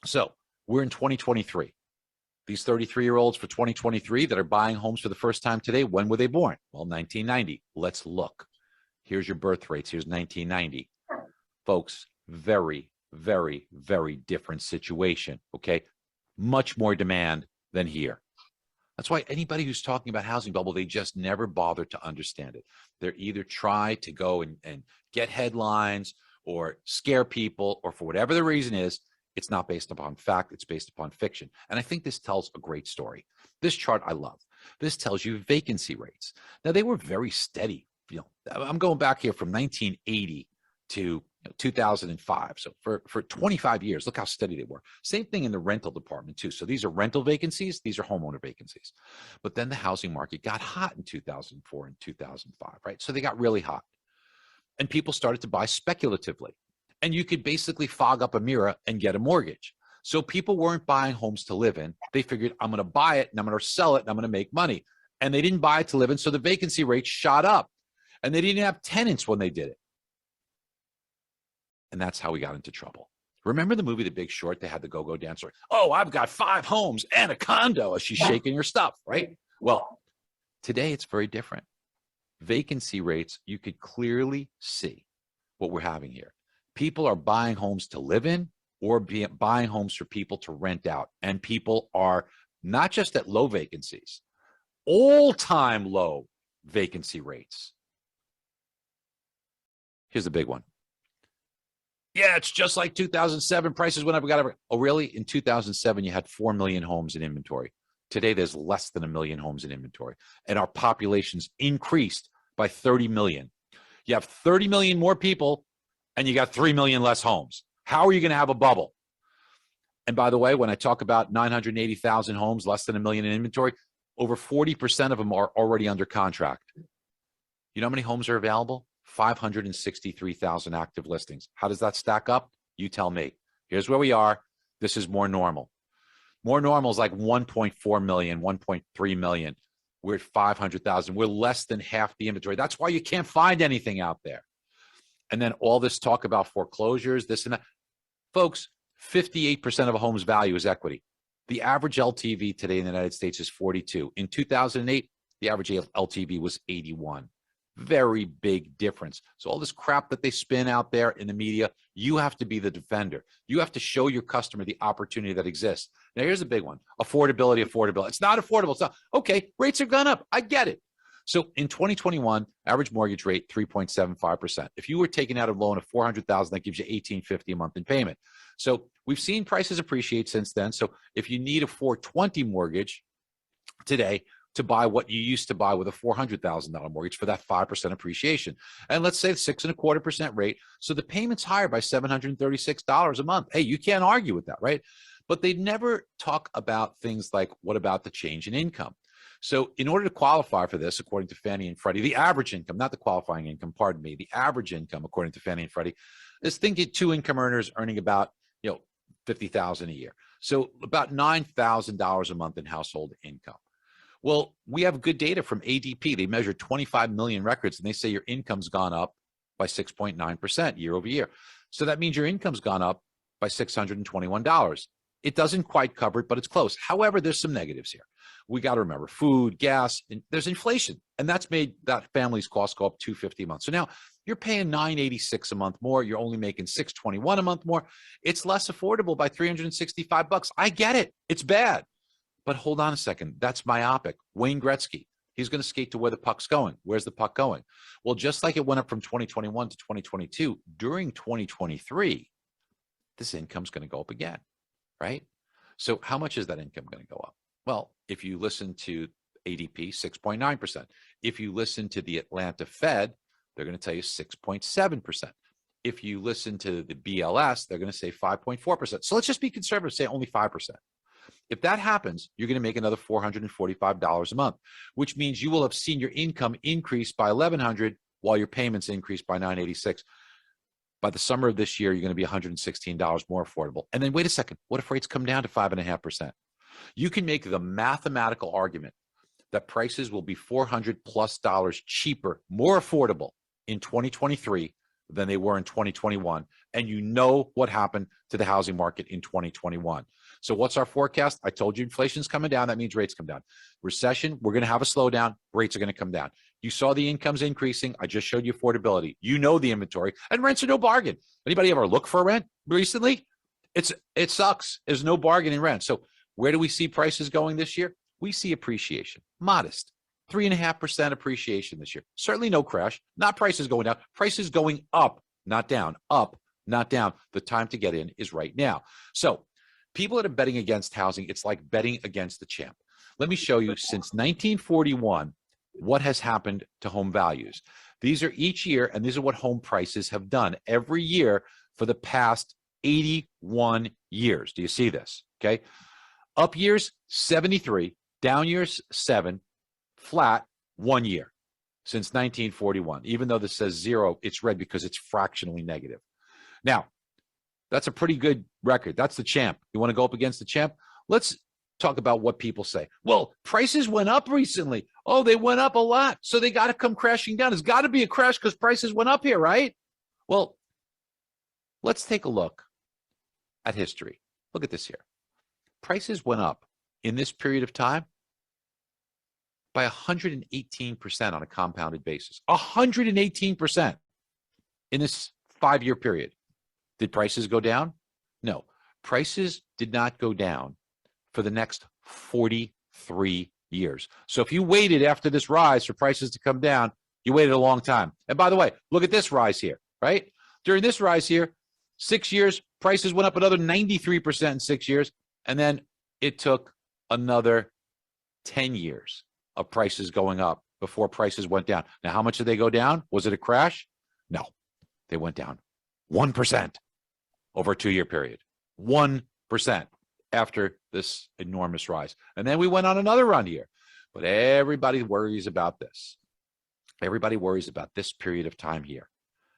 So we're in 2023. These 33-year-olds for 2023 that are buying homes for the first time today, when were they born? Well, 1990. Let's look. Here's your birth rates. Here's 1990. Folks, very, very, very different situation, okay? Much more demand than here. That's why anybody who's talking about housing bubble, they just never bother to understand it. They're either try to go and get headlines or scare people, or for whatever the reason is, it's not based upon fact, it's based upon fiction. And I think this tells a great story. This chart I love. This tells you vacancy rates. Now, they were very steady. You know, I'm going back here from 1980 to 2005. So for 25 years, look how steady they were. Same thing in the rental department too. So these are rental vacancies. These are homeowner vacancies. But then the housing market got hot in 2004 and 2005, right? So they got really hot. And people started to buy speculatively. And you could basically fog up a mirror and get a mortgage. So people weren't buying homes to live in. They figured, I'm going to buy it and I'm going to sell it and I'm going to make money. And they didn't buy it to live in. So the vacancy rate shot up. And they didn't have tenants when they did it. And that's how we got into trouble. Remember the movie The Big Short? They had the go-go dancer. Oh, I've got 5 homes and a condo as she's shaking her stuff, right? Well, today it's very different. Vacancy rates, you could clearly see what we're having here. People are buying homes to live in or buying homes for people to rent out. And people are not just at low vacancies, all-time low vacancy rates. Here's the big one. Yeah, it's just like 2007. Prices went up. We got everything. Oh, really? In 2007, you had 4 million homes in inventory. Today, there's less than 1 million homes in inventory. And our population's increased by 30 million. You have 30 million more people, and you got 3 million less homes. How are you going to have a bubble? And by the way, when I talk about 980,000 homes, less than 1 million in inventory, over 40% of them are already under contract. You know how many homes are available? 563,000 active listings. How does that stack up? You tell me. Here's where we are. This is more normal. More normal is like 1.4 million, 1.3 million. We're at 500,000. We're less than half the inventory. That's why you can't find anything out there. And then all this talk about foreclosures, this and that. Folks, 58% of a home's value is equity. The average LTV today in the United States is 42. In 2008, the average LTV was 81. Very big difference. So all this crap that they spin out there in the media, you have to be the defender. You have to show your customer the opportunity that exists. Now, here's a big one. Affordability. It's not affordable. It's not. Okay, rates have gone up. I get it. So in 2021, average mortgage rate, 3.75%. If you were taking out a loan of $400,000, that gives you $1,850 a month in payment. So we've seen prices appreciate since then. So if you need a 420 mortgage today, to buy what you used to buy with a $400,000 mortgage for that 5% appreciation. And let's say 6.25% rate. So the payment's higher by $736 a month. Hey, you can't argue with that, right? But they never talk about things like, what about the change in income? So in order to qualify for this, according to Fannie and Freddie, the average income, not the qualifying income, pardon me, the average income, according to Fannie and Freddie, is thinking two income earners earning about, $50,000 a year. So about $9,000 a month in household income. Well, we have good data from ADP. They measured 25 million records, and they say your income's gone up by 6.9% year over year. So that means your income's gone up by $621. It doesn't quite cover it, but it's close. However, there's some negatives here. We got to remember food, gas, and there's inflation, and that's made that family's costs go up $250 a month. So now you're paying $986 a month more. You're only making $621 a month more. It's less affordable by $365. I get it. It's bad. But hold on a second. That's myopic. Wayne Gretzky, he's going to skate to where the puck's going. Where's the puck going? Well, just like it went up from 2021 to 2022, during 2023, this income's going to go up again, right? So how much is that income going to go up? Well, if you listen to ADP, 6.9%. If you listen to the Atlanta Fed, they're going to tell you 6.7%. If you listen to the BLS, they're going to say 5.4%. So let's just be conservative, say only 5%. If that happens, you're going to make another $445 a month, which means you will have seen your income increase by $1,100 while your payments increase by $986. By the summer of this year, you're going to be $116 more affordable. And then wait a second, what if rates come down to 5.5%? You can make the mathematical argument that prices will be $400+ cheaper, more affordable in 2023 than they were in 2021. And you know what happened to the housing market in 2021. So what's our forecast? I told you inflation's coming down. That means rates come down. Recession, we're going to have a slowdown. Rates are going to come down. You saw the incomes increasing. I just showed you affordability. You know the inventory. And rents are no bargain. Anybody ever look for a rent recently? It sucks. There's no bargain in rent. So where do we see prices going this year? We see appreciation. Modest. 3.5% appreciation this year. Certainly no crash. Not prices going down. Prices going up, not down. Up, not down. The time to get in is right now. So people that are betting against housing, it's like betting against the champ. Let me show you, since 1941, what has happened to home values. These are each year, and these are what home prices have done every year for the past 81 years. Do you see this? Okay. Up years, 73. Down years, 7. Flat, 1 year since 1941. Even though this says 0, it's red because it's fractionally negative. Now, that's a pretty good record. That's the champ. You want to go up against the champ? Let's talk about what people say. Well, prices went up recently. Oh, they went up a lot. So they got to come crashing down. There's got to be a crash because prices went up here, right? Well, let's take a look at history. Look at this here. Prices went up in this period of time by 118% on a compounded basis. 118% in this 5-year period. Did prices go down? No. Prices did not go down for the next 43 years. So if you waited after this rise for prices to come down, you waited a long time. And by the way, look at this rise here, right? During this rise here, 6 years, prices went up another 93% in 6 years. And then it took another 10 years of prices going up before prices went down. Now, how much did they go down? Was it a crash? No, they went down 1% over a 2-year period. 1% after this enormous rise. And then we went on another run here. But everybody worries about this. Everybody worries about this period of time here.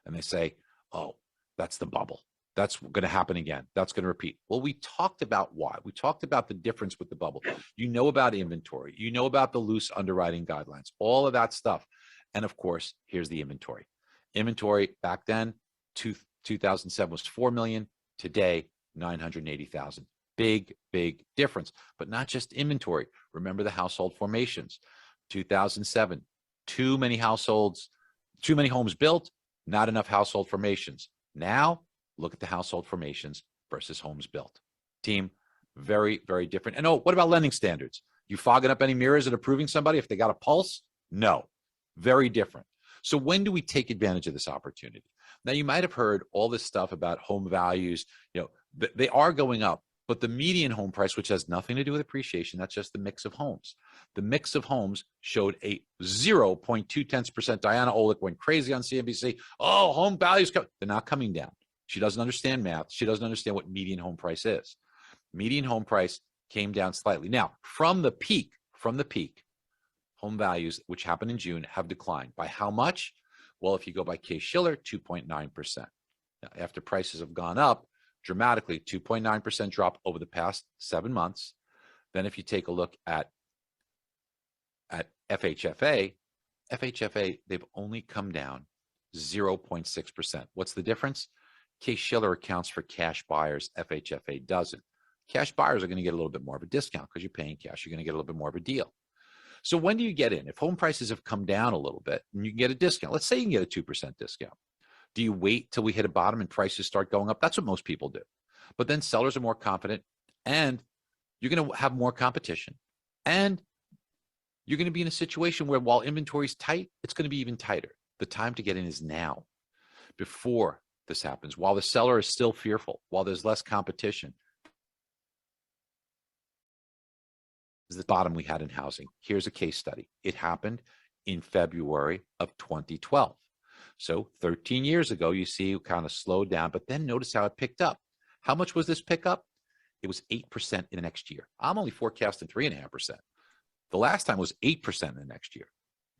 And they say, oh, that's the bubble. That's going to happen again. That's going to repeat. Well, we talked about why. We talked about the difference with the bubble. You know about inventory. You know about the loose underwriting guidelines, all of that stuff. And of course, here's the inventory. Inventory back then, 2007 was 4 million. Today, 980,000. Big, big difference. But not just inventory. Remember the household formations. 2007, too many households, too many homes built, not enough household formations. Now, look at the household formations versus homes built. Team, very, very different. And oh, what about lending standards? You fogging up any mirrors and approving somebody if they got a pulse? No, very different. So when do we take advantage of this opportunity? Now, you might have heard all this stuff about home values. You know, they are going up, but the median home price, which has nothing to do with appreciation, that's just the mix of homes. The mix of homes showed a 0.2%. Diana Olick went crazy on CNBC. Oh, home values, they're not coming down. She doesn't understand math. She doesn't understand what median home price is. Median home price came down slightly. Now, from the peak, home values, which happened in June, have declined. By how much? Well, if you go by Case-Shiller, 2.9%. Now, after prices have gone up dramatically, 2.9% drop over the past 7 months. Then if you take a look at FHFA, they've only come down 0.6%. What's the difference? Case-Shiller accounts for cash buyers. FHFA doesn't. Cash buyers are going to get a little bit more of a discount because you're paying cash. You're going to get a little bit more of a deal. So when do you get in? If home prices have come down a little bit and you can get a discount, let's say you can get a 2% discount. Do you wait till we hit a bottom and prices start going up? That's what most people do. But then sellers are more confident and you're going to have more competition. And you're going to be in a situation where while inventory is tight, it's going to be even tighter. The time to get in is now, before this happens, while the seller is still fearful, while there's less competition. This is the bottom we had in housing. Here's a case study. It happened in February of 2012. So 13 years ago, you see it kind of slowed down, but then notice how it picked up. How much was this pickup? It was 8% in the next year. I'm only forecasting 3.5%. The last time was 8% in the next year.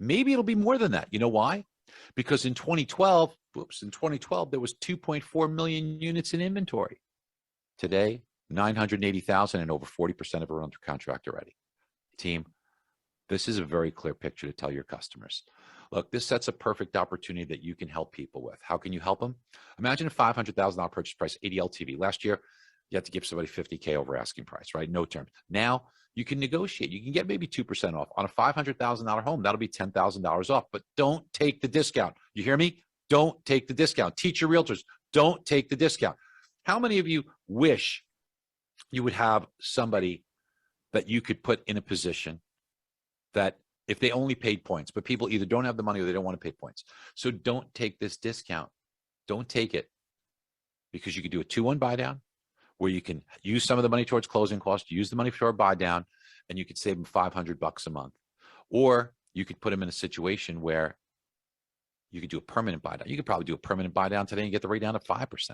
Maybe it'll be more than that. You know why? Because in 2012, there was 2.4 million units in inventory. Today, 980,000 and over 40% of it are under contract already. Team, this is a very clear picture to tell your customers. Look, this sets a perfect opportunity that you can help people with. How can you help them? Imagine a $500,000 purchase price, 80 LTV. Last year, you had to give somebody $50K over asking price, right? No terms. Now, you can negotiate. You can get maybe 2% off. On a $500,000 home, that'll be $10,000 off. But don't take the discount. You hear me? Don't take the discount. Teach your realtors, don't take the discount. How many of you wish you would have somebody that you could put in a position that if they only paid points, but people either don't have the money or they don't want to pay points. So don't take this discount. Don't take it, because you could do a 2-1 buy down where you can use some of the money towards closing costs, use the money for a buy down, and you could save them $500 a month. Or you could put them in a situation where you could do a permanent buy down. You could probably do a permanent buy down today and get the rate down to 5%.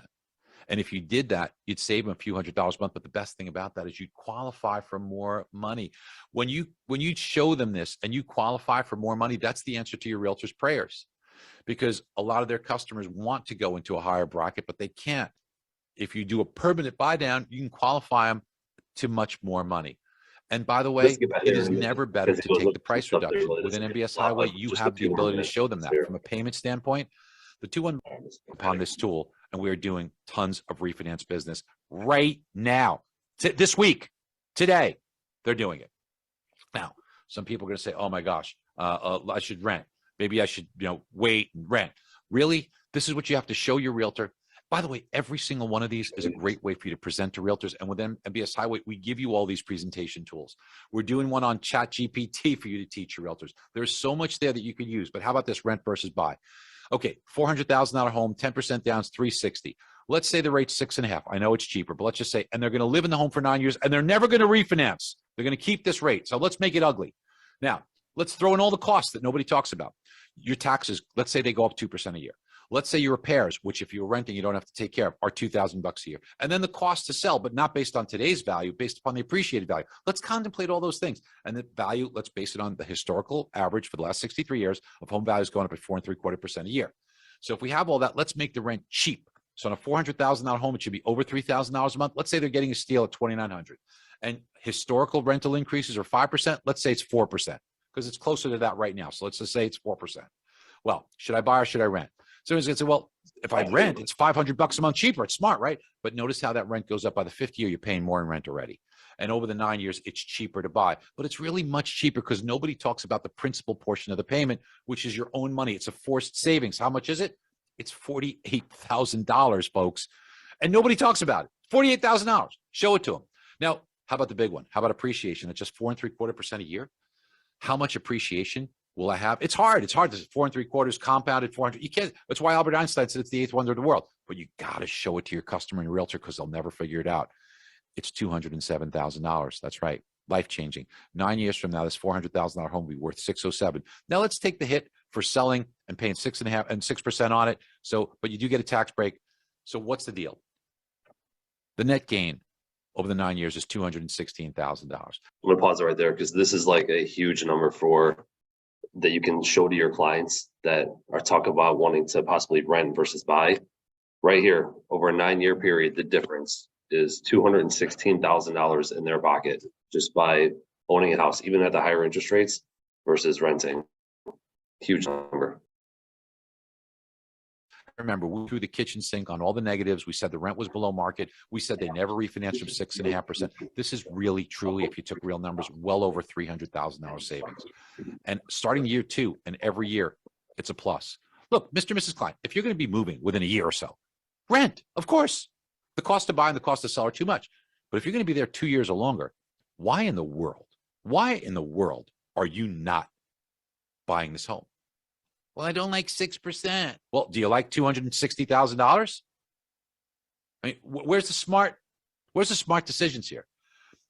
And if you did that, you'd save them a few $100s a month. But the best thing about that is you'd qualify for more money. When you show them this and you qualify for more money, that's the answer to your realtor's prayers. Because a lot of their customers want to go into a higher bracket, but they can't. If you do a permanent buy down, you can qualify them to much more money. And by the way, it is never better to take the price reduction. With an MBS Highway, you have the ability to show them that. From a payment standpoint, the 2-1 upon this tool, and we're doing tons of refinance business right now. This week, today, they're doing it. Now, some people are going to say, oh my gosh, I should rent. Maybe I should, wait and rent. Really? This is what you have to show your realtor. By the way, every single one of these is a great way for you to present to realtors. And with MBS Highway, we give you all these presentation tools. We're doing one on ChatGPT for you to teach your realtors. There's so much there that you could use. But how about this rent versus buy? Okay, $400,000 home, 10% down is $360. Let's say the rate's 6.5. I know it's cheaper, but let's just say, and they're going to live in the home for 9 years and they're never going to refinance. They're going to keep this rate. So let's make it ugly. Now, let's throw in all the costs that nobody talks about. Your taxes, let's say they go up 2% a year. Let's say your repairs, which if you're renting, you don't have to take care of, are $2,000 a year. And then the cost to sell, but not based on today's value, based upon the appreciated value. Let's contemplate all those things. And the value, let's base it on the historical average for the last 63 years of home values going up at 4.75% a year. So if we have all that, let's make the rent cheap. So on a $400,000 home, it should be over $3,000 a month. Let's say they're getting a steal at $2,900. And historical rental increases are 5%. Let's say it's 4% because it's closer to that right now. So let's just say it's 4%. Well, should I buy or should I rent? So he's going to say, well, if I rent, it's $500 a month cheaper. It's smart, right? But notice how that rent goes up by the 5th year. You're paying more in rent already. And over the 9 years, it's cheaper to buy. But it's really much cheaper because nobody talks about the principal portion of the payment, which is your own money. It's a forced savings. How much is it? It's $48,000, folks. And nobody talks about it. $48,000. Show it to them. Now, how about the big one? How about appreciation at just 4.75% a year? How much appreciation will I have? It's hard. It's hard. This 4.75 compounded 400. You can't. That's why Albert Einstein said it's the 8th wonder of the world. But you got to show it to your customer and realtor because they'll never figure it out. It's $207,000. That's right. Life changing. 9 years from now, this $400,000 home will be worth 607. Now let's take the hit for selling and paying 6.5% and 6% on it. So, but you do get a tax break. So what's the deal? The net gain over the 9 years is $216,000. I'm gonna pause it right there because this is like a huge number for that you can show to your clients that are talking about wanting to possibly rent versus buy. Right here, over a 9-year period, the difference is $216,000 in their pocket just by owning a house, even at the higher interest rates versus renting. Huge number. Remember, we threw the kitchen sink on all the negatives. We said the rent was below market. We said they never refinanced from 6.5%. This is really, truly, if you took real numbers, well over $300,000 savings. And starting year 2 and every year, it's a plus. Look, Mr. and Mrs. Klein, if you're going to be moving within a year or so, rent, of course. The cost to buy and the cost to sell are too much. But if you're going to be there 2 years or longer, why in the world are you not buying this home? Well, I don't like 6%. Well, do you like $260,000? I mean, where's the smart decisions here?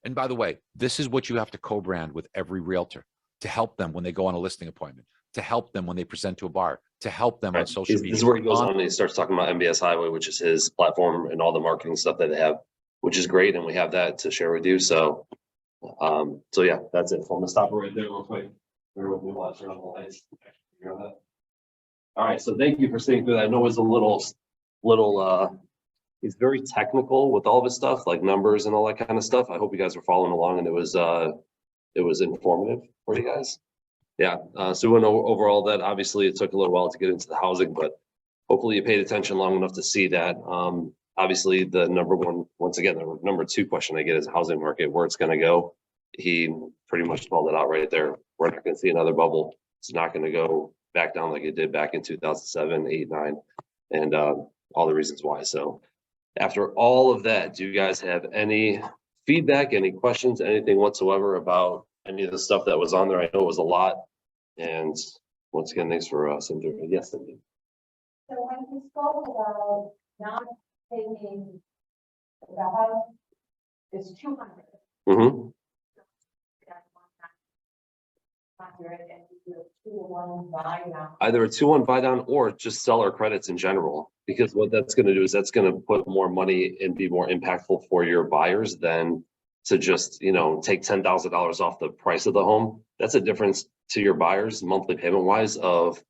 And by the way, this is what you have to co-brand with every realtor to help them when they go on a listing appointment, to help them when they present to a buyer, to help them on social media. This is where he goes on and he starts talking about MBS Highway, which is his platform and all the marketing stuff that they have, which is great. And we have that to share with you. So, yeah, that's it. So I'm gonna stop it right there real quick. Bear with me while I turn on the lights. All right, so thank you for sitting through that. I know it was a little, he's very technical with all of his stuff, like numbers and all that kind of stuff. I hope you guys were following along and it was informative for you guys. Yeah, so we went over all that. Obviously, it took a little while to get into the housing, but hopefully you paid attention long enough to see that. Obviously, the number 2 question I get is housing market, where it's going to go. He pretty much spelled it out right there. We're not going to see another bubble. It's not going to go back down like it did back in 2007, 8, 9, and all the reasons why. So after all of that, do you guys have any feedback, any questions, anything whatsoever about any of the stuff that was on there? I know it was a lot. And once again, thanks for Cindy. Yes, Cindy. So when you spoke about not taking the house is 200. Mm-hmm. Either a 2-1 buy down or just seller credits in general, because what that's going to do is that's going to put more money and be more impactful for your buyers than to just, take $10,000 off the price of the home. That's a difference to your buyers monthly payment wise of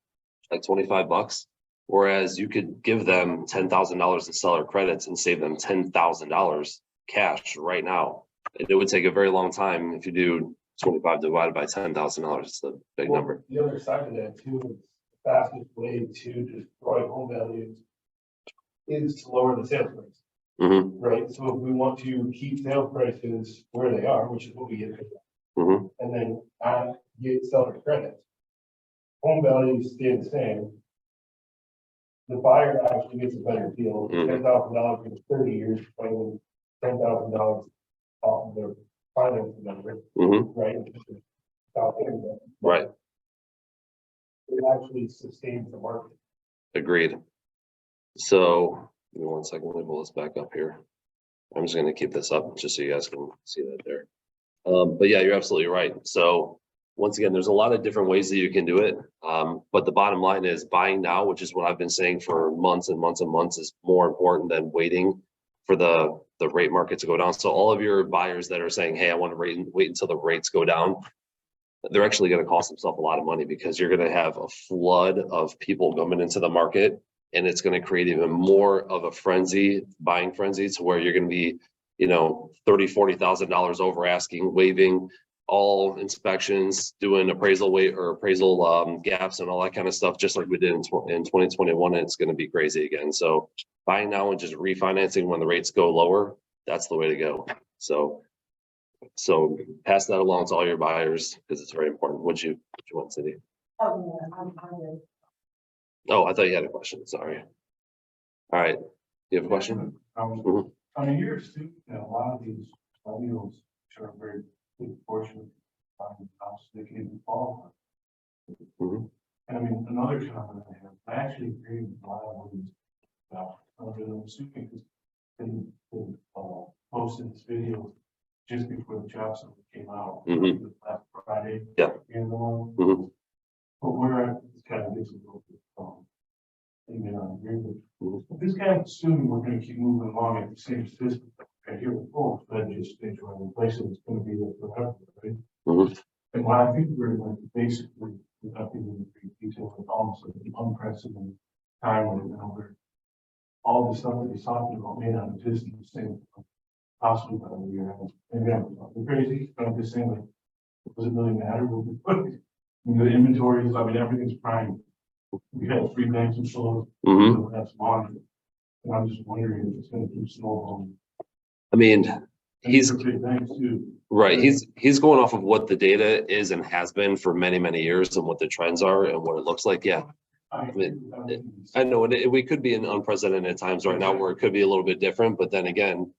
like $25. Whereas you could give them $10,000 in seller credits and save them $10,000 cash right now. And it would take a very long time if you do 25 divided by $10,000. It's a big number. The other side of that too, the fastest way to destroy home values is to lower the sales price. Mm-hmm. Right. So if we want to keep sales prices where they are, which is what we get, mm-hmm. and then get seller credits, home values stay the same. The buyer actually gets a better deal. $10,000 for 30 years, paying $10,000 off of their financing number, Mm-hmm. right? Right. It actually sustains the market. Agreed. So Give me 1 second, let me pull this back up here. I'm just gonna keep this up just so you guys can see that there. But yeah, you're absolutely right. So once again, there's a lot of different ways that you can do it. But the bottom line is buying now, which is what I've been saying for months and months and months, is more important than waiting for the rate market to go down. So all of your buyers that are saying, hey, I want to wait until the rates go down, they're actually going to cost themselves a lot of money, because you're going to have a flood of people coming into the market, and it's going to create even more of a buying frenzy, to where you're going to be, $30,000-$40,000 over asking, waiving all inspections, doing appraisal gaps and all that kind of stuff, just like we did in 2021. And it's going to be crazy again. So buying now and just refinancing when the rates go lower, that's the way to go. So pass that along to all your buyers, because it's very important. What you want, Cindy? Oh, yeah, I'm good. Oh, I thought you had a question. Sorry. All right. You have a question? Mhm. I mean, you're assuming that a lot of these deals are a very big portion of buying the house they can even qualify. Mhm. And I mean, another comment I have, I actually agree with a lot of these about, I'm assuming because they posted this video just before the job site came out. Mhm. Last Friday. Yeah. And the one, Mhm. but where I kind of gets a little bit, maybe I agree with. Mhm. But this guy is assuming we're gonna keep moving along at the same system. I hear the folks, but just think we're in place and it's gonna be there forever, right? Mhm. And what I think we're like basically, without getting into great detail, like almost like an unprecedented time right now where all the stuff that he's talking about may not exist in the same, possibly by the year. Maybe I'm crazy, but I'm just saying, like, does it really matter? The inventories, I mean, everything's prime. We had 3 banks and shows, Mhm. that's one. And I'm just wondering if it's gonna keep snowballing. I mean, And he's these are big banks too. right. He's going off of what the data is and has been for many, many years, and what the trends are and what it looks like. Yeah, I know we could be in unprecedented times right now where it could be a little bit different, but then again,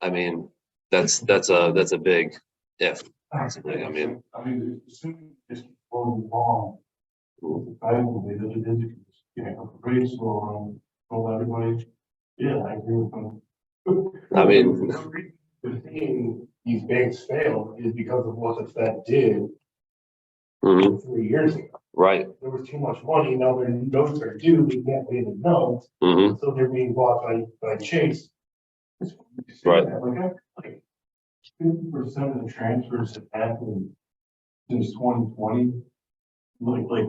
I mean, that's a big if. Possibly. I mean, assuming it's going wrong. I don't believe that it is, raise or, everybody. Yeah, I agree with them. I mean, The thing these banks failed is because of what the Fed did mhm. 3 years ago. Right. There was too much money, now their notes are due, they can't pay the notes, Mhm. so they're being bought by Chase. Right. Like 50% of the transfers have happened since 2020. Like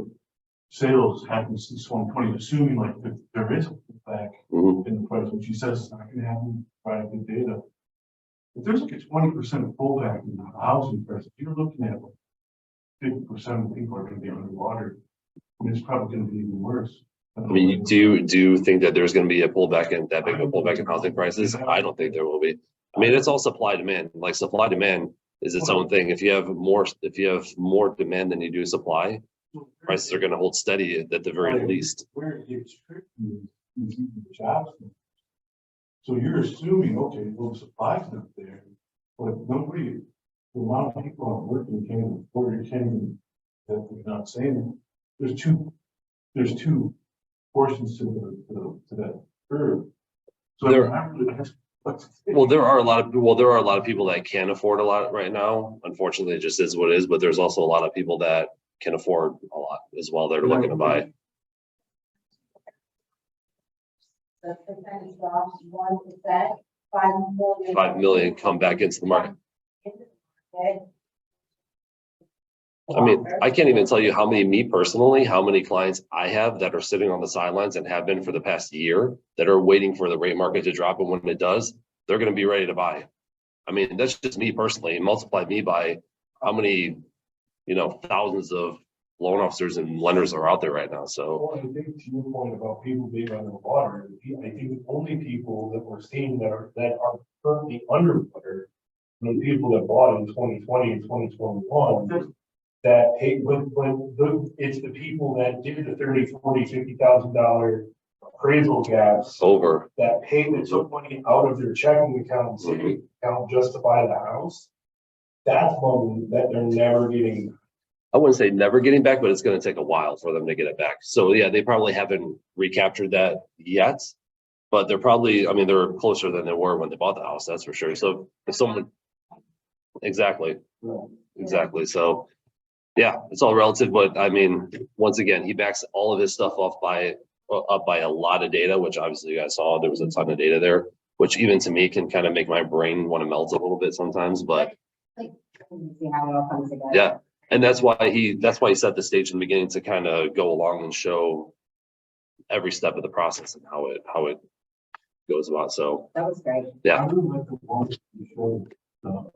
sales happened since 2020, assuming like if there is a pullback Mhm. in the price, which he says is not gonna happen by good data. If there's like a 20% pullback in the housing price, you're looking at like 50% of people are gonna be underwater. And it's probably gonna be even worse. I mean, do you think that there's going to be a pullback in that big of a pullback in housing prices? I don't think there will be. I mean, it's all supply demand. Like supply demand is its own thing. If you have more demand than you do supply, prices are going to hold steady at the very least. Where it gets tricky is the jobs. So you're assuming, okay, well, the supply's not there, but nobody, the amount of people aren't working, can't afford it, that we're not saying. There's two portions to that curve. So There- I'm really, Well, there are a lot of people that can afford a lot right now. Unfortunately, it just is what it is. But there's also a lot of people that can afford a lot as well. They're looking to buy. The percentage drops 1%, 5 million. 5 million come back into the market. Okay. I mean, I can't even tell you how many clients I have that are sitting on the sidelines and have been for the past year that are waiting for the rate market to drop. And when it does, they're going to be ready to buy. I mean, that's just me personally. Multiply me by how many, thousands of loan officers and lenders are out there right now. So Well, I think to your point about people being underwater, I think the only people that we're seeing that are currently underwater, the people that bought in 2020 and 2021. That hey, it's the people that did the $30,000, $40,000, $50,000 appraisal gaps over. that paid that took money out of their checking account, savings account just to buy the house. That's money that they're never getting. I wouldn't say never getting back, but it's going to take a while for them to get it back. So yeah, they probably haven't recaptured that yet. but they're probably, I mean, they're closer than they were when they bought the house, that's for sure. So if someone, exactly, exactly. So yeah, it's all relative, but I mean, once again, he backs all of his stuff up by a lot of data, which obviously you guys saw, there was a ton of data there, which even to me can kind of make my brain want to melt a little bit sometimes, but See how it all comes together. yeah. And that's why he set the stage in the beginning to kind of go along and show every step of the process and how it goes about. So That was great. yeah, I really like the one that you showed, the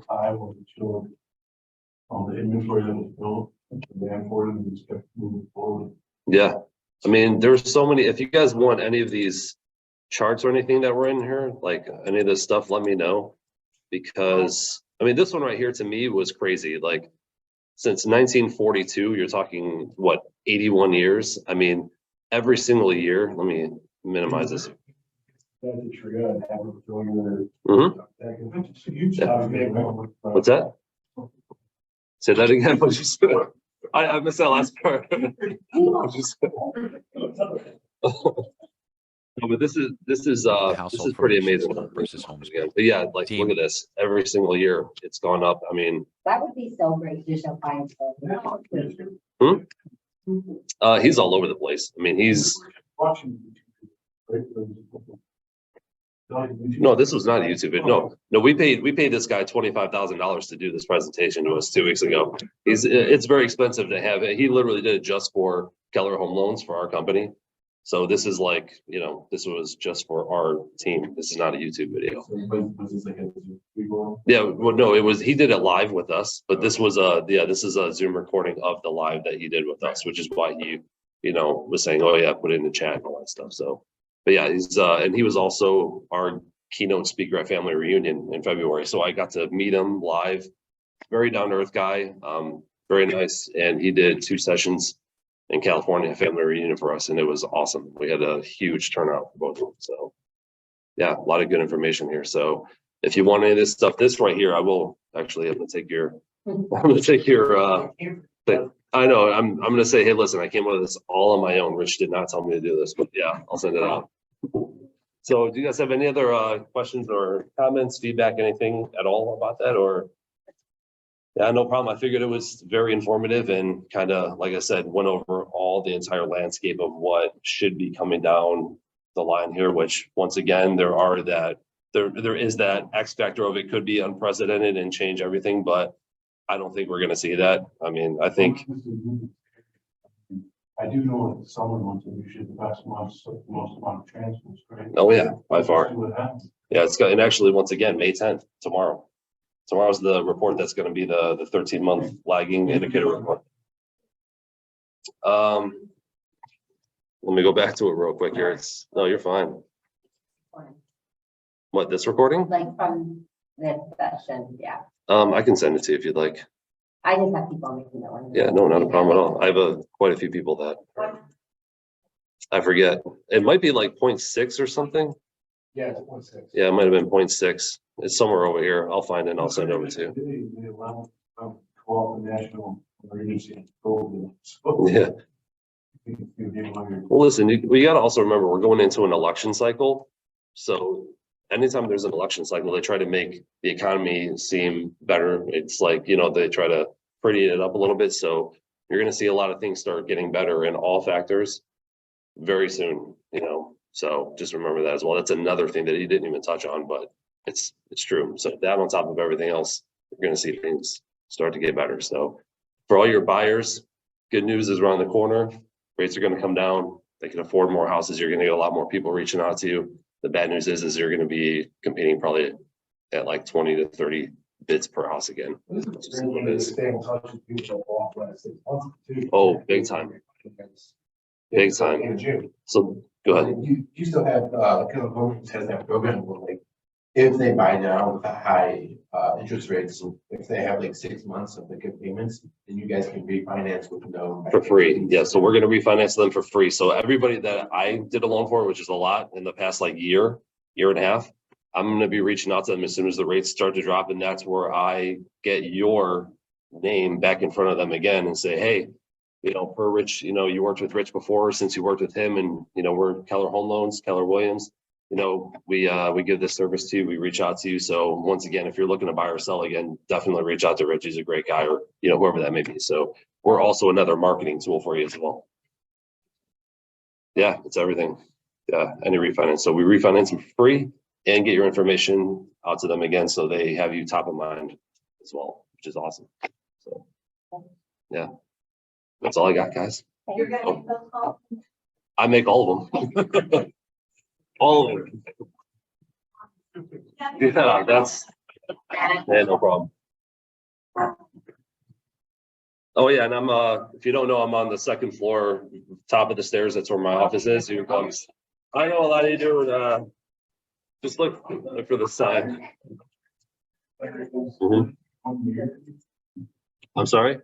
05 when it showed the inventory that was built, the demand for it, and just kept moving forward. yeah. I mean, there's so many, if you guys want any of these charts or anything that were in here, like any of this stuff, let me know. Because I mean, this one right here to me was crazy. Like since 1942, you're talking what, 81 years? I mean, every single year, let me minimize this. That's a tree, and have it going Mhm. there. What's that? Say that again. What'd you say? I missed that last part. What'd you say? No, but this is Household pretty formations amazing. versus homes. Again, but yeah, like Team. look at this. Every single year it's gone up. I mean, That would be so great to show clients. he's all over the place. I mean, he's no, this was not a YouTube video. No, we paid this guy $25,000 to do this presentation to us 2 weeks ago. It's very expensive to have it. He literally did it just for Keller Home Loans for our company. So this is like, you know, this was just for our team. This is not a YouTube video. Yeah, well, no, he did it live with us, but this was this is a Zoom recording of the live that he did with us, which is why he, you know, was saying, oh yeah, put it in the chat and all that stuff. So, but yeah, and he was also our keynote speaker at Family Reunion in February. So I got to meet him live, very down to earth guy, very nice. And he did 2 sessions in California, Family Reunion for us. And it was awesome. We had a huge turnout for both of them. So yeah, a lot of good information here. So if you want any of this stuff, this right here, I will actually, I'm gonna take your thing. I know, I'm gonna say, hey, listen, I came up with this all on my own. Rich did not tell me to do this, but yeah, I'll send it out. So do you guys have any other questions or comments, feedback, anything at all about that, or? Yeah, no problem. I figured it was very informative and kind of, like I said, went over all the entire landscape of what should be coming down the line here, which once again, there is that X factor of it could be unprecedented and change everything, but I don't think we're going to see that. I mean, I think. I do know that the summer months are usually the best months, so the most amount of transfers, right? Oh yeah, by far. See what happens. Yeah, it's got, and actually, once again, May 10th, tomorrow. Tomorrow's the report that's going to be the 13-month lagging indicator report. Let me go back to it real quick here. No, you're fine. What, this recording? Like from this session, yeah. I can send it to you if you'd like. I just have people making that one. Yeah, no, not a problem at all. I have quite a few people that I forget. It might be like 0.6 or something. Yeah, it's 0.6. Yeah, it might have been 0.6. It's somewhere over here. I'll find it and I'll send it over to you. The 12th national emergency. So, Yeah. Well, listen, we got to also remember we're going into an election cycle. So anytime there's an election cycle, they try to make the economy seem better. It's like, you know, they try to pretty it up a little bit. So you're going to see a lot of things start getting better in all factors very soon, you know. So just remember that as well. That's another thing that he didn't even touch on, but it's true. So that on top of everything else, you're going to see things start to get better. So for all your buyers, good news is around the corner. Rates are going to come down. They can afford more houses. You're going to get a lot more people reaching out to you. The bad news is you're going to be competing probably at like 20 to 30 bids per house again. Oh, big time. Big time. In June. So go ahead. You still have, California has that program where like, if they buy now with the high, interest rates, if they have like 6 months of the good payments, then you guys can refinance with no. For free. Yeah. So we're going to refinance them for free. So everybody that I did a loan for, which is a lot in the past like year and a half, I'm going to be reaching out to them as soon as the rates start to drop. And that's where I get your name back in front of them again and say, hey, you know, for Rich, you know, you worked with Rich before, since you worked with him, and, you know, we're Keller Home Loans, Keller Williams. You know, we give this service to you, we reach out to you. So once again, if you're looking to buy or sell again, definitely reach out to Rich. He's a great guy, or, you know, whoever that may be. So we're also another marketing tool for you as well. Yeah, it's everything. Yeah, any refinance. So we refinance them for free and get your information out to them again, so they have you top of mind as well, which is awesome. So, yeah, that's all I got, guys. You're gonna make those calls? I make all of them. All of them. Yeah, that's, yeah, no problem. Oh yeah, and I'm if you don't know, I'm on the second floor, top of the stairs. That's where my office is. Here comes. I know a lot of you do. Just look for the sign. Mhm. I'm sorry.